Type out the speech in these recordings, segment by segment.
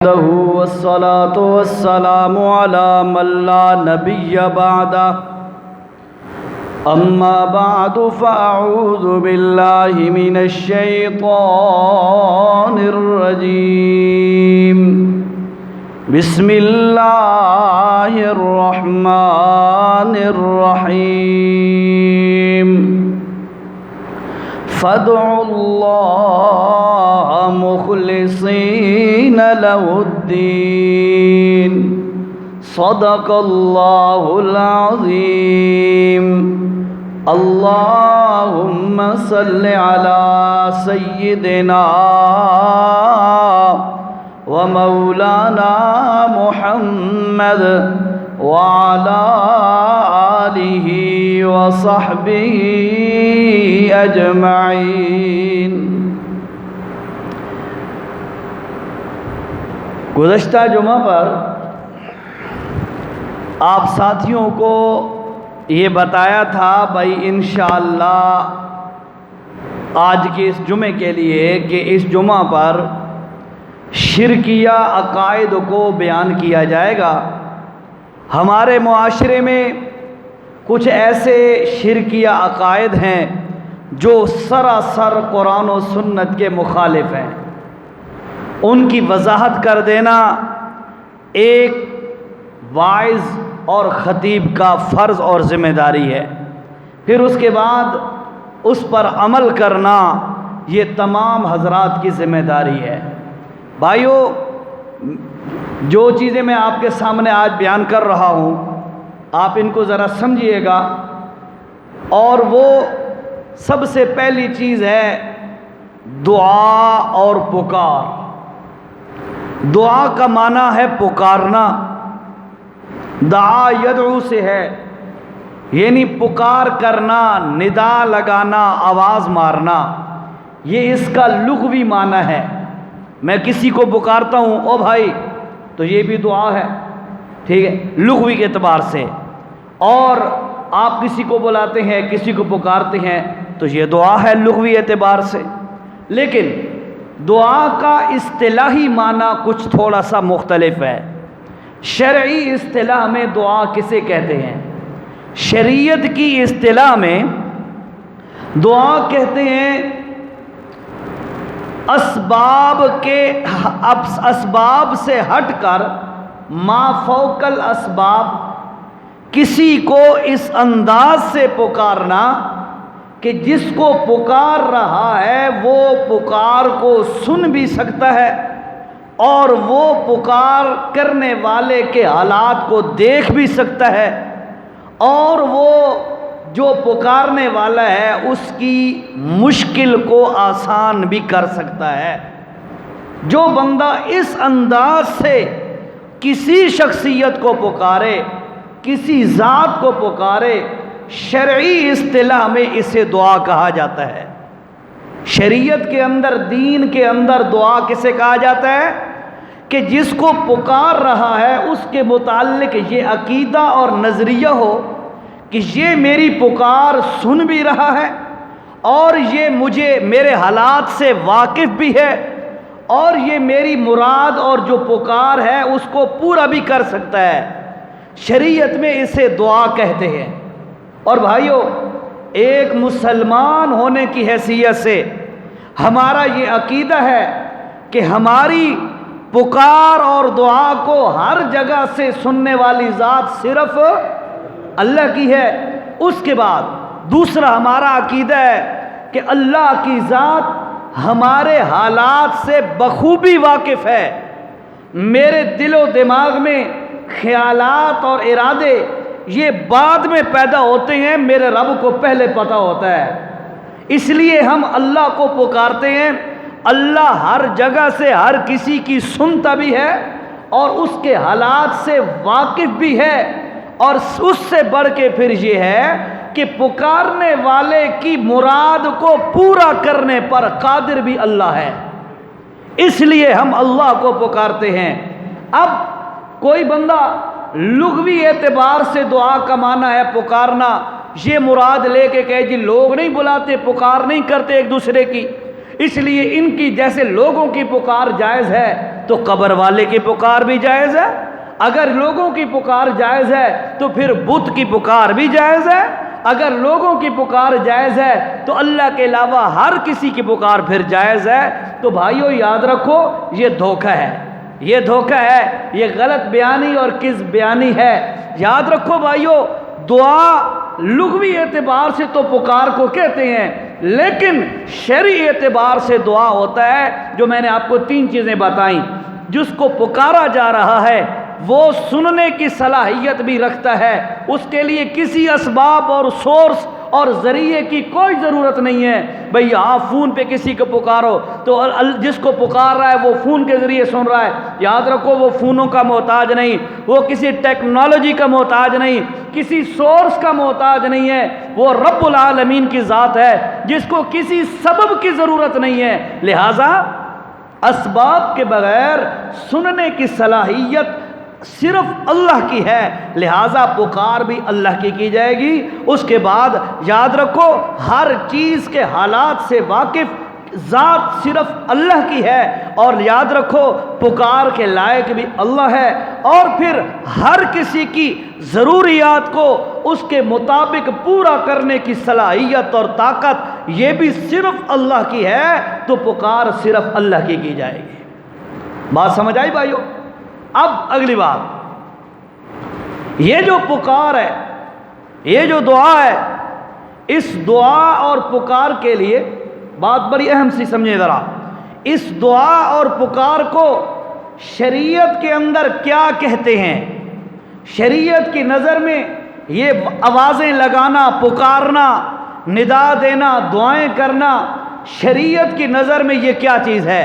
والصلاة والسلام على من لا نبي بعده أما بعد فأعوذ بالله من الشيطان الرجيم بسم الله الرحمن الرحيم فادعوا الله مخلصين له الدين صدق الله العظيم اللهم صل على سيدنا ومولانا محمد وعلى آلہ وصحبہ اجمعین۔ گزشتہ جمعہ پر آپ ساتھیوں کو یہ بتایا تھا بھائی انشاءاللہ آج کے اس جمعے کے لیے کہ اس جمعہ پر شرکیہ عقائد کو بیان کیا جائے گا۔ ہمارے معاشرے میں کچھ ایسے شرکیہ عقائد ہیں جو سراسر قرآن و سنت کے مخالف ہیں، ان کی وضاحت کر دینا ایک واعظ اور خطیب کا فرض اور ذمہ داری ہے، پھر اس کے بعد اس پر عمل کرنا یہ تمام حضرات کی ذمہ داری ہے۔ بھائیو، جو چیزیں میں آپ کے سامنے آج بیان کر رہا ہوں آپ ان کو ذرا سمجھیے گا، اور وہ سب سے پہلی چیز ہے دعا اور پکار۔ دعا کا معنی ہے پکارنا، دعا یدعو سے ہے، یعنی پکار کرنا، ندا لگانا، آواز مارنا، یہ اس کا لغوی معنی ہے۔ میں کسی کو پکارتا ہوں او بھائی تو یہ بھی دعا ہے، ٹھیک ہے، لغوی کے اعتبار سے۔ اور آپ کسی کو بلاتے ہیں، کسی کو پکارتے ہیں تو یہ دعا ہے لغوی اعتبار سے۔ لیکن دعا کا اصطلاحی معنی کچھ تھوڑا سا مختلف ہے۔ شرعی اصطلاح میں دعا کسے کہتے ہیں؟ شریعت کی اصطلاح میں دعا کہتے ہیں اسباب سے ہٹ کر ما فوق الاسباب، کسی کو اس انداز سے پکارنا کہ جس کو پکار رہا ہے وہ پکار کو سن بھی سکتا ہے اور وہ پکار کرنے والے کے حالات کو دیکھ بھی سکتا ہے، اور وہ جو پکارنے والا ہے اس کی مشکل کو آسان بھی کر سکتا ہے۔ جو بندہ اس انداز سے کسی شخصیت کو پکارے، کسی ذات کو پکارے، شرعی اصطلاح میں اسے دعا کہا جاتا ہے۔ شریعت کے اندر، دین کے اندر دعا کسے کہا جاتا ہے؟ کہ جس کو پکار رہا ہے اس کے متعلق یہ عقیدہ اور نظریہ ہو کہ یہ میری پکار سن بھی رہا ہے اور یہ مجھے میرے حالات سے واقف بھی ہے اور یہ میری مراد اور جو پکار ہے اس کو پورا بھی کر سکتا ہے۔ شریعت میں اسے دعا کہتے ہیں۔ اور بھائیو، ایک مسلمان ہونے کی حیثیت سے ہمارا یہ عقیدہ ہے کہ ہماری پکار اور دعا کو ہر جگہ سے سننے والی ذات صرف اللہ کی ہے۔ اس کے بعد دوسرا ہمارا عقیدہ ہے کہ اللہ کی ذات ہمارے حالات سے بخوبی واقف ہے۔ میرے دل و دماغ میں خیالات اور ارادے یہ بعد میں پیدا ہوتے ہیں، میرے رب کو پہلے پتہ ہوتا ہے، اس لیے ہم اللہ کو پکارتے ہیں۔ اللہ ہر جگہ سے ہر کسی کی سنتا بھی ہے اور اس کے حالات سے واقف بھی ہے، اور اس سے بڑھ کے پھر یہ ہے کہ پکارنے والے کی مراد کو پورا کرنے پر قادر بھی اللہ ہے، اس لیے ہم اللہ کو پکارتے ہیں۔ اب کوئی بندہ لغوی اعتبار سے دعا کا معنی ہے پکارنا، یہ مراد لے کے کہے جی لوگ نہیں بلاتے، پکار نہیں کرتے ایک دوسرے کی، اس لیے ان کی جیسے لوگوں کی پکار جائز ہے تو قبر والے کی پکار بھی جائز ہے، اگر لوگوں کی پکار جائز ہے تو پھر بت کی پکار بھی جائز ہے، اگر لوگوں کی پکار جائز ہے تو اللہ کے علاوہ ہر کسی کی پکار پھر جائز ہے۔ تو بھائیو یاد رکھو یہ دھوکہ ہے، یہ دھوکہ ہے، یہ غلط بیانی اور کذب بیانی ہے۔ یاد رکھو بھائیو، دعا لغوی اعتبار سے تو پکار کو کہتے ہیں، لیکن شرعی اعتبار سے دعا ہوتا ہے جو میں نے آپ کو 3 چیزیں بتائیں۔ جس کو پکارا جا رہا ہے وہ سننے کی صلاحیت بھی رکھتا ہے، اس کے لیے کسی اسباب اور سورس اور ذریعے کی کوئی ضرورت نہیں ہے۔ بھئی آپ فون پہ کسی کو پکارو تو جس کو پکار رہا ہے وہ فون کے ذریعے سن رہا ہے۔ یاد رکھو وہ فونوں کا محتاج نہیں، وہ کسی ٹیکنالوجی کا محتاج نہیں، کسی سورس کا محتاج نہیں ہے، وہ رب العالمین کی ذات ہے جس کو کسی سبب کی ضرورت نہیں ہے۔ لہٰذا اسباب کے بغیر سننے کی صلاحیت صرف اللہ کی ہے، لہٰذا پکار بھی اللہ کی جائے گی۔ اس کے بعد یاد رکھو ہر چیز کے حالات سے واقف ذات صرف اللہ کی ہے، اور یاد رکھو پکار کے لائق بھی اللہ ہے، اور پھر ہر کسی کی ضروریات کو اس کے مطابق پورا کرنے کی صلاحیت اور طاقت یہ بھی صرف اللہ کی ہے، تو پکار صرف اللہ کی جائے گی۔ بات سمجھ آئی بھائیو؟ اب اگلی بات، یہ جو پکار ہے، یہ جو دعا ہے، اس دعا اور پکار کے لیے بات بڑی اہم سی سمجھیں ذرا، اس دعا اور پکار کو شریعت کے اندر کیا کہتے ہیں؟ شریعت کی نظر میں یہ آوازیں لگانا، پکارنا، ندا دینا، دعائیں کرنا، شریعت کی نظر میں یہ کیا چیز ہے؟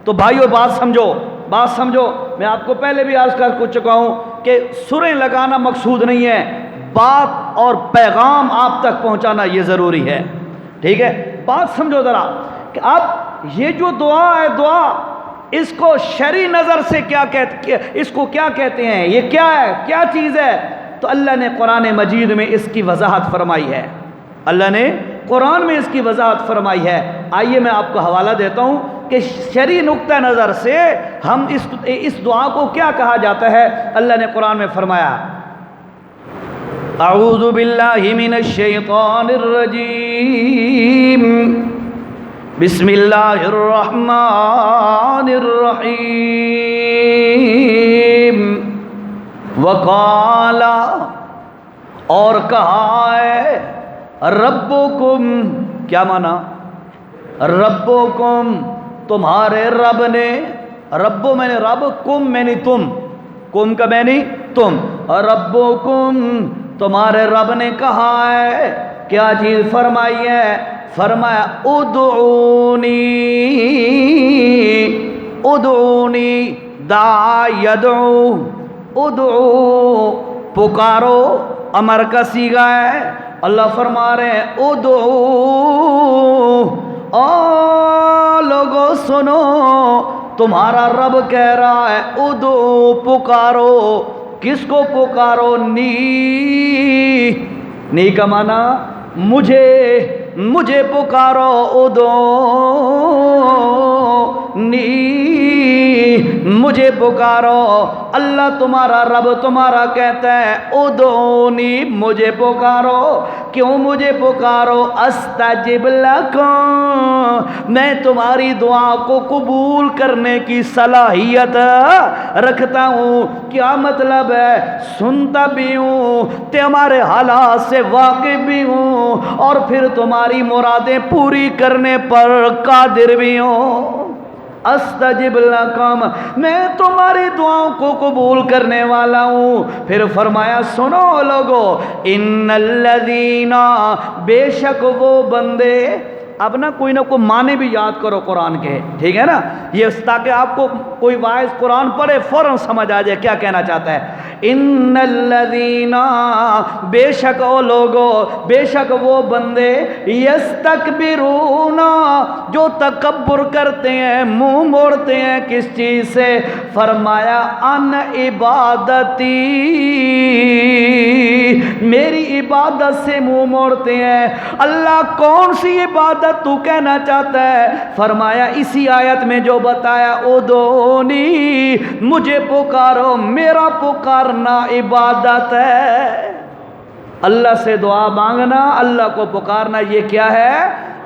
تو بھائیو بات سمجھو، بات سمجھو۔ میں آپ کو پہلے بھی عرض کر چکا ہوں کہ سریں لگانا مقصود نہیں ہے، بات اور پیغام آپ تک پہنچانا یہ ضروری ہے، ٹھیک ہے؟ بات سمجھو ذرا کہ اب یہ جو دعا ہے، دعا اس کو شرعی نظر سے کیا کہتے، اس کو کیا کہتے ہیں؟ یہ کیا ہے، کیا چیز ہے؟ تو اللہ نے قرآن مجید میں اس کی وضاحت فرمائی ہے، اللہ نے قرآن میں اس کی وضاحت فرمائی ہے۔ آئیے میں آپ کو حوالہ دیتا ہوں کہ شرعی نقطہ نظر سے ہم اس دعا کو کیا کہا جاتا ہے۔ اللہ نے قرآن میں فرمایا، اعوذ باللہ من الشیطان الرجیم، بسم اللہ الرحمن الرحیم، وقال، اور کہا ہے، ربکم، کیا مانا؟ ربکم، تمہارے رب نے، ربو میں نے رب، کم میں نے تم، کم کا میں نے تم، ربکم تمہارے رب نے کہا ہے، کیا چیز فرمائی ہے؟ فرمایا ادعونی، ادعونی، دعا یدعو، ادعو پکارو، امر کا صیغہ ہے۔ اللہ فرما رہے ہیں ادعو، او لوگو سنو، تمہارا رب کہہ رہا ہے ادعو پکارو، کس کو پکارو؟ نی کا معنی مجھے پکارو، ادعو نی، مجھے پکارو۔ اللہ تمہارا رب تمہارا کہتا ہے ادعونی، مجھے پکارو۔ کیوں مجھے پکارو؟ استجب لکم، میں تمہاری دعا کو قبول کرنے کی صلاحیت رکھتا ہوں۔ کیا مطلب ہے؟ سنتا بھی ہوں، تمہارے حالات سے واقف بھی ہوں، اور پھر تمہاری مرادیں پوری کرنے پر قادر بھی ہوں۔ استجب لکم، میں تمہاری دعاؤں کو قبول کرنے والا ہوں۔ پھر فرمایا سنو لوگو، ان الذین، بے شک وہ بندے، اب نا کوئی معنی بھی یاد کرو قرآن کے، ٹھیک ہے نا، یہ تاکہ آپ کو کوئی واعظ قرآن پڑھے فوراً سمجھ آ جائے کیا کہنا چاہتا ہے۔ ان الذین، بے شک وہ لوگو، بے شک وہ بندے، یستکبرون، جو تکبر کرتے ہیں، منہ موڑتے ہیں کس چیز سے؟ فرمایا ان عبادتی، میری عبادت سے منہ موڑتے ہیں۔ اللہ کون سی عبادت تو کہنا چاہتا ہے؟ فرمایا اسی آیت میں جو بتایا، ادعونی، مجھے پکارو، میرا پکارنا عبادت ہے۔ اللہ سے دعا مانگنا، اللہ کو پکارنا، یہ کیا ہے؟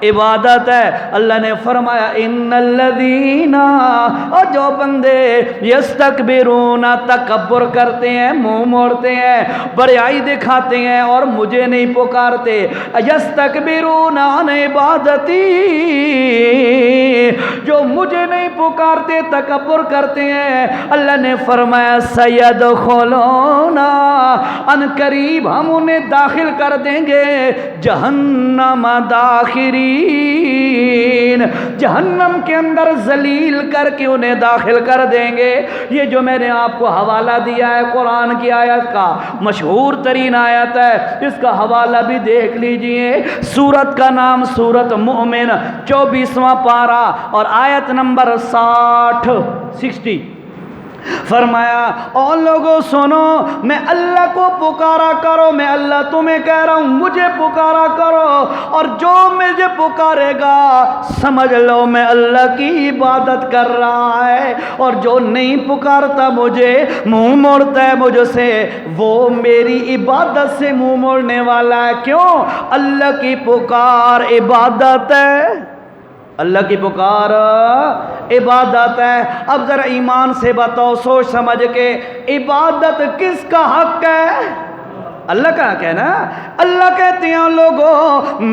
عبادت ہے۔ اللہ نے فرمایا ان الذین، اور جو بندے یستکبرون، تکبر کرتے ہیں، منہ موڑتے ہیں، بڑائی دکھاتے ہیں اور مجھے نہیں پکارتے، یستکبرون عن عبادتی، جو مجھے نہیں پکارتے، تکبر کرتے ہیں، اللہ نے فرمایا سیدخلون، ان قریب ہم انہیں داخل کر دیں گے جہنم داخرین، جہنم کے اندر ذلیل کر کے انہیں داخل کر دیں گے۔ یہ جو میں نے آپ کو حوالہ دیا ہے قرآن کی آیت کا، مشہور ترین آیت ہے، اس کا حوالہ بھی دیکھ لیجئے۔ سورت کا نام سورت مومن، 24واں پارہ اور آیت نمبر 60۔ فرمایا او لوگوں سنو، میں اللہ کو پکارا کرو، میں اللہ تمہیں کہہ رہا ہوں مجھے پکارا کرو، اور جو مجھے پکارے گا سمجھ لو میں اللہ کی عبادت کر رہا ہے، اور جو نہیں پکارتا مجھے، منہ موڑتا ہے مجھ سے، وہ میری عبادت سے منہ موڑنے والا ہے۔ کیوں؟ اللہ کی پکار عبادت ہے، اللہ کی پکار عبادت ہے۔ اب ذرا ایمان سے بتاؤ، سوچ سمجھ کے، عبادت کس کا حق ہے؟ اللہ کا حق ہے نا۔ اللہ کہتے ہیں لوگوں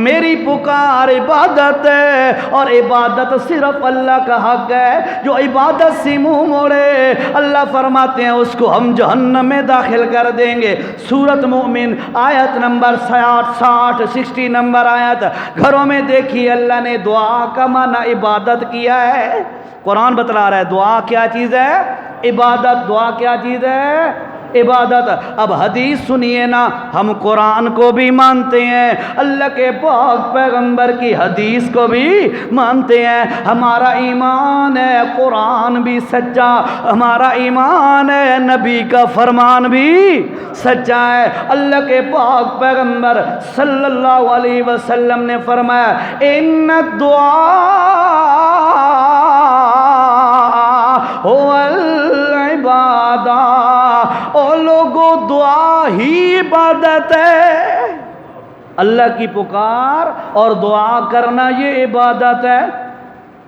میری پکار عبادت ہے، اور عبادت صرف اللہ کا حق ہے۔ جو عبادت سے منہ موڑے، اللہ فرماتے ہیں اس کو ہم جہنم میں داخل کر دیں گے۔ سورت مومن آیت نمبر 60 نمبر آیت، گھروں میں دیکھیے اللہ نے دعا کا معنی عبادت کیا ہے۔ قرآن بتلا رہا ہے دعا کیا چیز ہے؟ عبادت۔ دعا کیا چیز ہے؟ عبادت۔ اب حدیث سنیے نا، ہم قرآن کو بھی مانتے ہیں، اللہ کے پاک پیغمبر کی حدیث کو بھی مانتے ہیں، ہمارا ایمان ہے قرآن بھی سچا، ہمارا ایمان ہے نبی کا فرمان بھی سچا ہے۔ اللہ کے پاک پیغمبر صلی اللہ علیہ وسلم نے فرمایا ان الدعاء هو العبادہ، اور لوگوں دعا ہی عبادت ہے۔ اللہ کی پکار اور دعا کرنا یہ عبادت ہے۔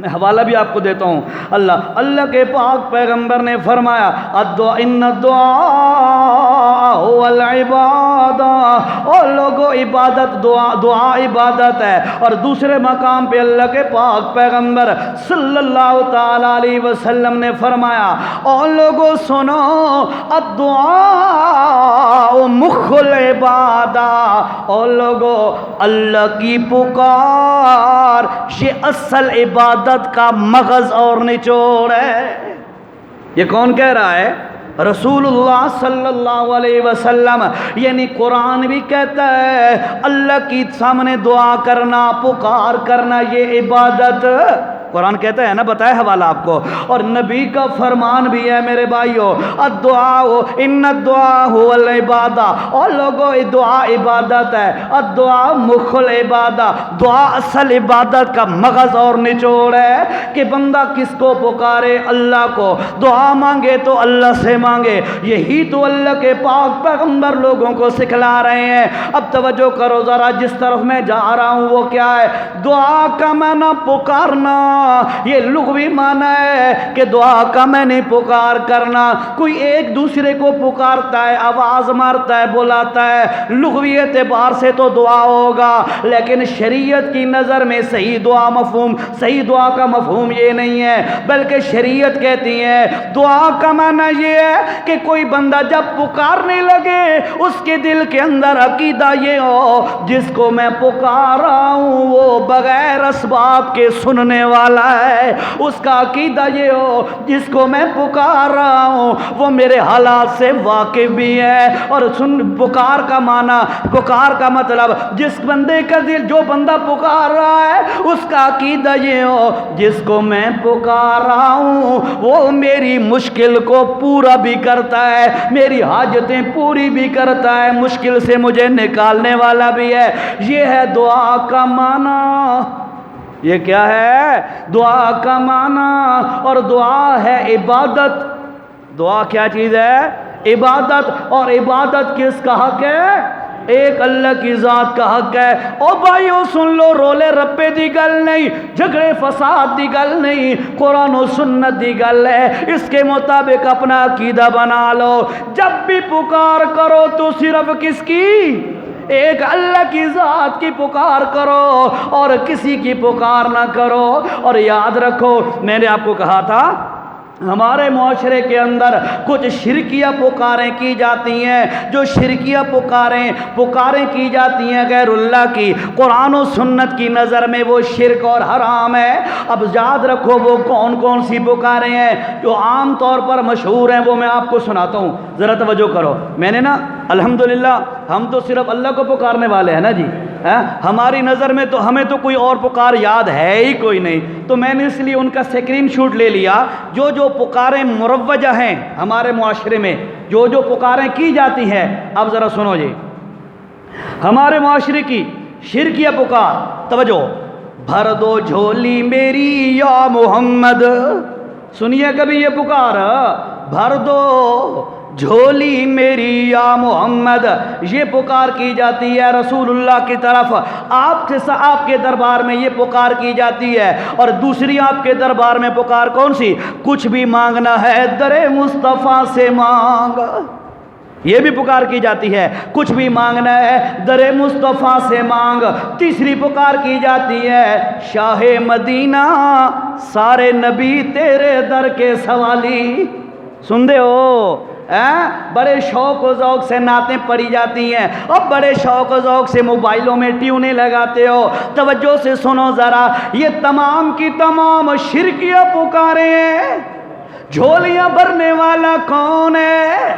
میں حوالہ بھی آپ کو دیتا ہوں، اللہ کے پاک پیغمبر نے فرمایا ان الدعاء هو العبادہ، اور لوگوں عبادت دعا عبادت ہے۔ اور دوسرے مقام پہ اللہ کے پاک پیغمبر صلی اللہ تعالی علیہ وسلم نے فرمایا اور لوگوں سنو الدعاء مخ العبادہ، اور لوگوں اللہ کی پکار یہ اصل عبادت کا مغز اور نچوڑ ہے۔ یہ کون کہہ رہا ہے؟ رسول اللہ صلی اللہ علیہ وسلم، یعنی قرآن بھی کہتا ہے اللہ کی سامنے دعا کرنا، پکار کرنا یہ عبادت، قرآن کہتا ہے نا، بتائے حوالہ آپ کو، اور نبی کا فرمان بھی ہے میرے بھائیو، الدعاء ان الدعاء هو العبادہ، اور لوگوں دعا عبادت ہے، الدعاء مخ العبادہ، دعا اصل عبادت کا مغز اور نچوڑ ہے کہ بندہ کس کو پکارے؟ اللہ کو، دعا مانگے تو اللہ سے مانگے، یہی تو اللہ کے پاک پیغمبر لوگوں کو سکھلا رہے ہیں۔ اب توجہ کرو ذرا، جس طرف میں جا رہا ہوں وہ کیا ہے؟ دعا کا معنی پکارنا، یہ لغوی معنی ہے کہ دعا کا میں نے پکار کرنا، کوئی ایک دوسرے کو پکارتا ہے، آواز مارتا ہے، بلاتا ہے، لغوی اعتبار سے تو دعا ہوگا، لیکن شریعت کی نظر میں صحیح دعا کا مفہوم یہ نہیں ہے، بلکہ شریعت کہتی ہے دعا کا معنی یہ ہے کہ کوئی بندہ جب پکارنے لگے اس کے دل کے اندر عقیدہ یہ ہو جس کو میں پکار رہا ہوں وہ بغیر اسباب کے سننے والا والا ہے، اس کا عقیدہ یہ ہو جس کو میں پکار رہا ہوں وہ میرے حالات سے واقف بھی ہے۔ اور سن، پکار کا معنی، پکار کا مطلب جس بندے کا دل، جو بندہ پکار رہا ہے اس کا عقیدہ یہ ہو جس کو میں پکار رہا ہوں وہ میری مشکل کو پورا بھی کرتا ہے، میری حاجتیں پوری بھی کرتا ہے، مشکل سے مجھے نکالنے والا بھی ہے۔ یہ ہے دعا کا معنی۔ یہ کیا ہے؟ دعا کا معنی۔ اور دعا ہے عبادت۔ دعا کیا چیز ہے؟ عبادت۔ اور عبادت کس کا حق ہے؟ ایک اللہ کی ذات کا حق ہے۔ او بھائیو سن لو، رولے رپے دی گل نہیں، جھگڑے فساد دی گل نہیں، قرآن و سنت دی گل ہے۔ اس کے مطابق اپنا عقیدہ بنا لو۔ جب بھی پکار کرو تو صرف کس کی؟ ایک اللہ کی ذات کی پکار کرو اور کسی کی پکار نہ کرو۔ اور یاد رکھو، میں نے آپ کو کہا تھا ہمارے معاشرے کے اندر کچھ شرکیہ پکاریں کی جاتی ہیں، جو شرکیہ پکاریں کی جاتی ہیں غیر اللہ کی، قرآن و سنت کی نظر میں وہ شرک اور حرام ہے۔ اب یاد رکھو وہ کون کون سی پکاریں ہیں جو عام طور پر مشہور ہیں، وہ میں آپ کو سناتا ہوں، ذرا توجہ کرو۔ میں نے نا الحمدللہ ہم تو صرف اللہ کو پکارنے والے ہیں نا جی، ہماری نظر میں تو ہمیں تو کوئی اور پکار یاد ہے ہی کوئی نہیں، تو میں نے اس لیے ان کا اسکرین شاٹ لے لیا۔ جو پکاریں مروجہ ہیں ہمارے معاشرے میں، جو پکاریں کی جاتی ہیں، اب ذرا سنو جی۔ ہمارے معاشرے کی شرکیہ پکار، توجہ، بھر دو جھولی میری یا محمد۔ سنیے کبھی یہ پکار، بھر دو جھولی میری یا محمد، یہ پکار کی جاتی ہے رسول اللہ کی طرف، آپ کے دربار میں یہ پکار کی جاتی ہے۔ اور دوسری آپ کے دربار میں پکار کون سی؟ کچھ بھی مانگنا ہے در مصطفیٰ سے مانگ، یہ بھی پکار کی جاتی ہے، کچھ بھی مانگنا ہے در مصطفیٰ سے مانگ۔ تیسری پکار کی جاتی ہے شاہ مدینہ سارے نبی تیرے در کے سوالی۔ سن دے ہو، بڑے شوق و ذوق سے نعتیں پڑھی جاتی ہیں، اور بڑے شوق و ذوق سے موبائلوں میں ٹیونیں لگاتے ہو۔ توجہ سے سنو ذرا، یہ تمام کی تمام شرکیہ پکاریں ہیں۔ جھولیاں بھرنے والا کون ہے؟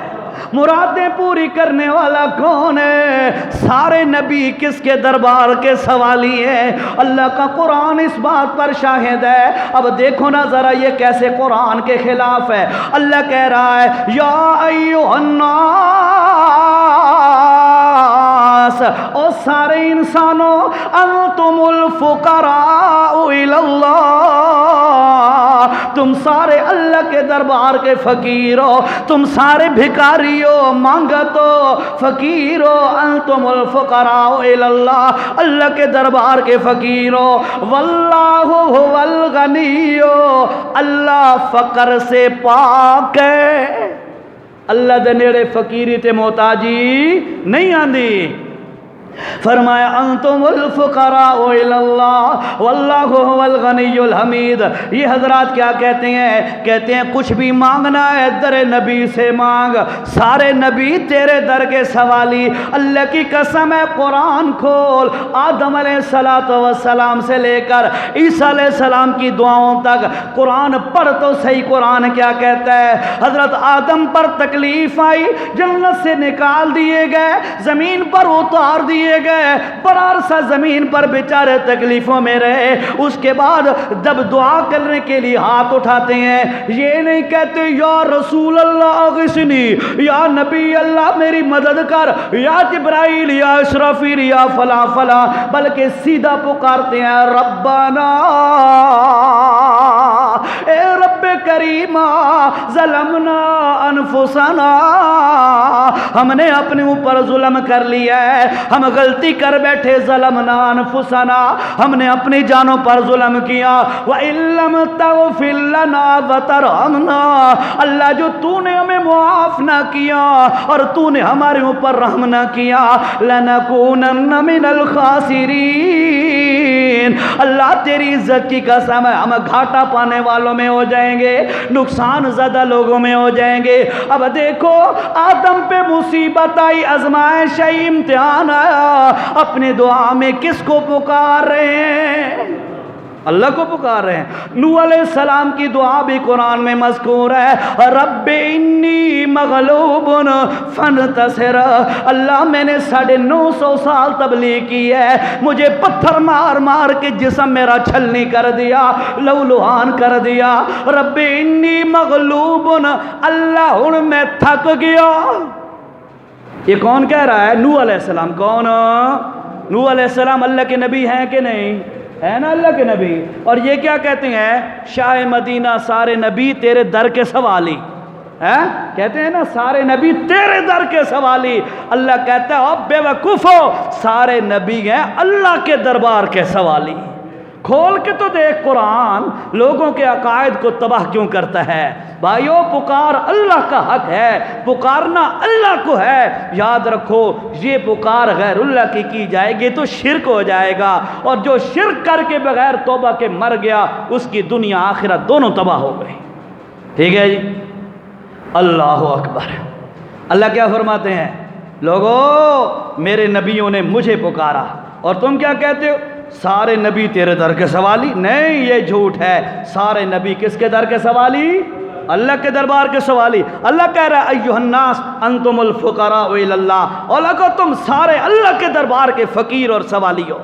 مرادیں پوری کرنے والا کون ہے؟ سارے نبی کس کے دربار کے سوالی ہیں؟ اللہ کا قرآن اس بات پر شاہد ہے۔ اب دیکھو نا ذرا یہ کیسے قرآن کے خلاف ہے۔ اللہ کہہ رہا ہے یا ایھا الناس، او سارے انسانوں، انتم الفقراء الی اللہ، تم سارے اللہ کے دربار کے فقیر ہو، تم سارے بھکاری ہو، مانگت ہو، فقیر ہو، انتم الفقراء الی اللہ، اللہ کے دربار کے فقیر ہو، واللہ هو الغنی، اللہ فقر سے پاک ہے۔ اللہ دے نیڑے فقیری تے محتاجی نہیں آندی۔ فرمایا انتم الفقراء الی اللہ واللہ هو الغنی الحمید۔ یہ حضرات کیا کہتے ہیں؟ کہتے ہیں کچھ بھی مانگنا ہے در نبی سے مانگ، سارے نبی تیرے در کے سوالی۔ اللہ کی قسم ہے، قرآن کھول، آدم علیہ السلام سے لے کر عیسیٰ علیہ السلام کی دعاؤں تک قرآن پڑھ تو صحیح، قرآن کیا کہتا ہے؟ حضرت آدم پر تکلیف آئی، جنت سے نکال دیے گئے، زمین پر اتار دیے گئے، بڑا عرصہ زمین پر بیچارے تکلیفوں میں رہے۔ اس کے بعد جب دعا کرنے کے لیے ہاتھ اٹھاتے ہیں، یہ نہیں کہتے یا رسول اللہ اغثنی، یا نبی اللہ میری مدد کر، یا جبرائیل، یا اسرافیل، یا فلاں فلاں، بلکہ سیدھا پکارتے ہیں ربنا، اے رب کریمہ، ظلمنا انفسنا، ہم نے اپنے اوپر ظلم کر لیا ہے، ہم غلطی کر بیٹھے، ظلمنا انفسنا، ہم نے اپنی جانوں پر ظلم کیا، وَإِن لَّمْ تَغْفِرْ لَنَا وَتَرْحَمْنَا، اللہ جو تو نے ہمیں معاف نہ کیا اور تو نے ہمارے اوپر رحم نہ کیا، لَنَكُونَنَّ مِنَ الْخَاسِرِينَ، اللہ تیری عزت کی قسم ہے ہم گھاٹا پانے والوں میں ہو جائیں گے، نقصان زدہ لوگوں میں ہو جائیں گے۔ اب دیکھو آدم پہ مصیبت آئی، آزمائش آئی، امتحان آیا، اپنی دعا میں کس کو پکار رہے ہیں؟ اللہ کو پکار رہے ہیں۔ نوح علیہ السلام کی دعا بھی قرآن میں مذکور ہے، رب انی مغلوب فانتصر، اللہ میں نے 950 سال تبلیغ کی ہے، مجھے پتھر مار مار کے جسم میرا چھلنی کر دیا، لہولہان کر دیا، رب انی مغلوب، اللہ ہن میں تھک گیا۔ یہ کون کہہ رہا ہے؟ نوح علیہ السلام۔ کون؟ نوح علیہ السلام اللہ کے نبی ہیں کہ نہیں؟ ہے نا اللہ کے نبی۔ اور یہ کیا کہتے ہیں؟ شاہ مدینہ سارے نبی تیرے در کے سوالی ہے، کہتے ہیں نا سارے نبی تیرے در کے سوالی۔ اللہ کہتا ہے اب بے وقوفو، سارے نبی ہیں اللہ کے دربار کے سوالی۔ کھول کے تو دیکھ قرآن لوگوں کے عقائد کو تباہ کیوں کرتا ہے۔ بھائیو پکار اللہ کا حق ہے، پکارنا اللہ کو ہے۔ یاد رکھو یہ پکار غیر اللہ کی جائے گی تو شرک ہو جائے گا، اور جو شرک کر کے بغیر توبہ کے مر گیا اس کی دنیا آخرت دونوں تباہ ہو گئی۔ ٹھیک ہے جی، اللہ اکبر۔ اللہ کیا فرماتے ہیں؟ لوگو میرے نبیوں نے مجھے پکارا، اور تم کیا کہتے ہو؟ سارے نبی تیرے در کے سوالی۔ نہیں، یہ جھوٹ ہے، سارے نبی کس کے در کے سوالی؟ اللہ کے دربار کے سوالی۔ اللہ کہہ رہا ہے ایھا الناس انتم الفقراء الی اللہ، اور لگو تم سارے اللہ کے دربار کے فقیر اور سوالی ہو۔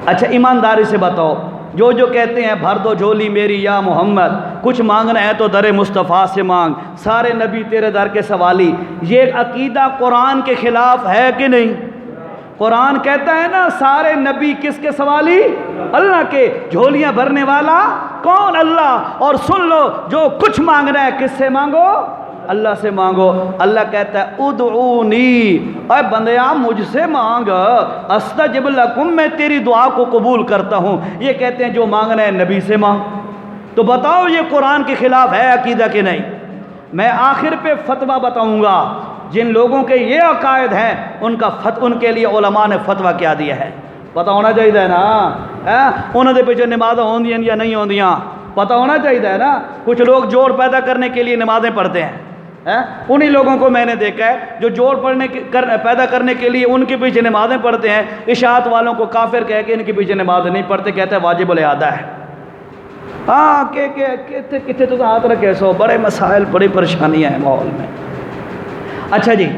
اچھا ایمانداری سے بتاؤ، جو کہتے ہیں بھر دو جھولی میری یا محمد، کچھ مانگنا ہے تو در مصطفیٰ سے مانگ، سارے نبی تیرے در کے سوالی، یہ عقیدہ قرآن کے خلاف ہے کہ نہیں؟ قرآن کہتا ہے نا سارے نبی کس کے سوالی؟ اللہ کے۔ جھولیاں بھرنے والا کون؟ اللہ۔ اور سن لو جو کچھ مانگنا ہے کس سے مانگو؟ اللہ سے مانگو۔ اللہ کہتا ہے ادعونی، اے بندیا مجھ سے مانگ، استجب لکم، میں تیری دعا کو قبول کرتا ہوں۔ یہ کہتے ہیں جو مانگنا ہے نبی سے مانگ۔ تو بتاؤ یہ قرآن کے خلاف ہے عقیدہ کہ نہیں؟ میں آخر پہ فتویٰ بتاؤں گا، جن لوگوں کے یہ عقائد ہیں ان کے لیے علماء نے فتویٰ کیا دیا ہے، پتہ ہونا چاہیے نا۔ انہوں نے پیچھے نمازیں ہوندیاں یا نہیں ہوندیاں پتہ ہونا چاہیے نا۔ کچھ لوگ جوڑ پیدا کرنے کے لیے نمازیں پڑھتے ہیں، انہی لوگوں کو میں نے دیکھا ہے جو جوڑ پیدا کرنے کے لیے ان کے پیچھے نمازیں پڑھتے ہیں، اشاعت والوں کو کافر کہہ کے ان کے پیچھے نمازیں نہیں پڑھتے، کہتے ہیں واجب الادا ہے۔ ہاں کتنے تو ہاتھ رکھے سو، بڑے مسائل بڑی پریشانیاں ہیں ماحول میں۔ اچھا جی،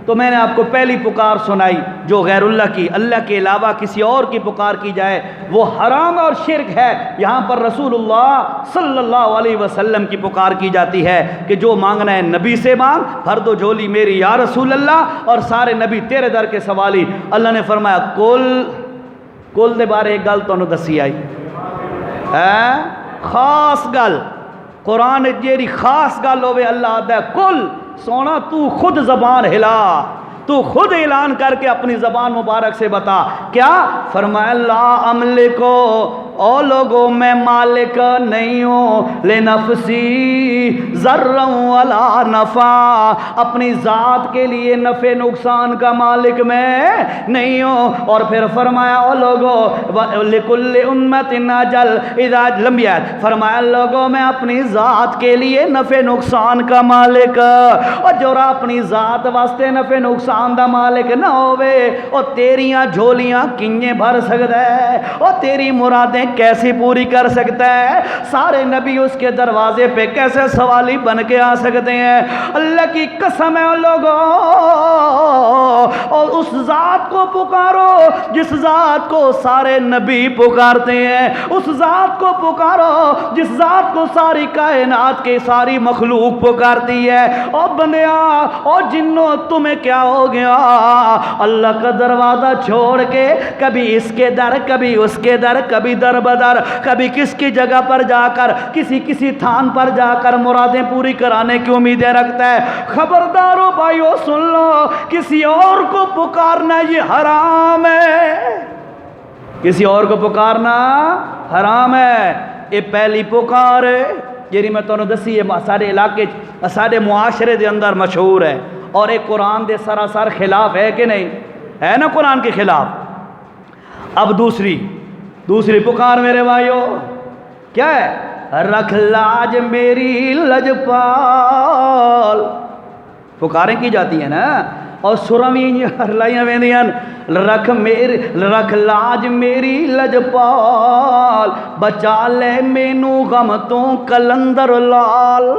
تو میں نے آپ کو پہلی پکار سنائی جو غیر اللہ کی، اللہ کے علاوہ کسی اور کی پکار کی جائے وہ حرام اور شرک ہے۔ یہاں پر رسول اللہ صلی اللہ علیہ وسلم کی پکار کی جاتی ہے کہ جو مانگنا ہے نبی سے مانگ، بھر دو جھولی میری یا رسول اللہ، اور سارے نبی تیرے در کے سوالی۔ اللہ نے فرمایا کل دے بارے ایک گل تانوں دسی آئی ہے، خاص گل قرآن جیڑی خاص گل ہوے اللہ آدھا ہے کل سونا تو خود زبان ہلا، تو خود اعلان کر کے اپنی زبان مبارک سے بتا کیا فرمایا؟ لا املکو، او لوگوں میں مالک نہیں ہوں، لنفسی ذرا ولا نفع، اپنی ذات کے لیے نفع نقصان کا مالک میں نہیں ہوں۔ اور پھر فرمایا او لوگوں لکل امت اجل، اذا لمبی آیت، فرمایا لوگوں میں اپنی ذات کے لیے نفع نقصان کا مالک، اور جو اپنی ذات واسطے نفع نقصان دا مالک نہ ہوئے اور تیریاں جھولیاں کنجیں بھر سکتا ہے اور تیری مرادیں کیسے پوری کر سکتا ہے؟ سارے نبی اس کے دروازے پہ کیسے سوالی بن کے آ سکتے ہیں؟ اللہ کی قسم ہے لوگوں، اور اس ذات کو پکارو جس ذات کو سارے نبی پکارتے ہیں، اس ذات کو پکارو جس ذات کو ساری کائنات کے ساری مخلوق پکارتی ہے۔ اور بندیا اور جنوں تمہیں کیا ہو گیا؟ اللہ کا دروازہ چھوڑ کے کبھی اس کے در کبھی اس کے در، کبھی در بدر، کبھی کس کی جگہ پر جا کر کسی تھان پر جا کر مرادیں پوری کرانے کی امیدیں رکھتا ہے۔ خبردارو بھائیو سن لو، کسی اور کو پکارنا یہ حرام ہے، کسی اور کو پکارنا حرام ہے۔ یہ پہلی پکار ہے جی میں تمہیں دسی ہے، سارے علاقے سارے معاشرے دے اندر مشہور ہے، اور ایک قرآن دے سراسر خلاف ہے کہ نہیں؟ ہے نا قرآن کے خلاف۔ اب دوسری پکار میرے بھائیو کیا ہے؟ رکھ لاج میری لجپال، پکاریں کی جاتی ہیں نا، اور سرمی لائیاں ویندیاں رکھ لاج میری لجپال بچا لے مینو غم تو کلندر لال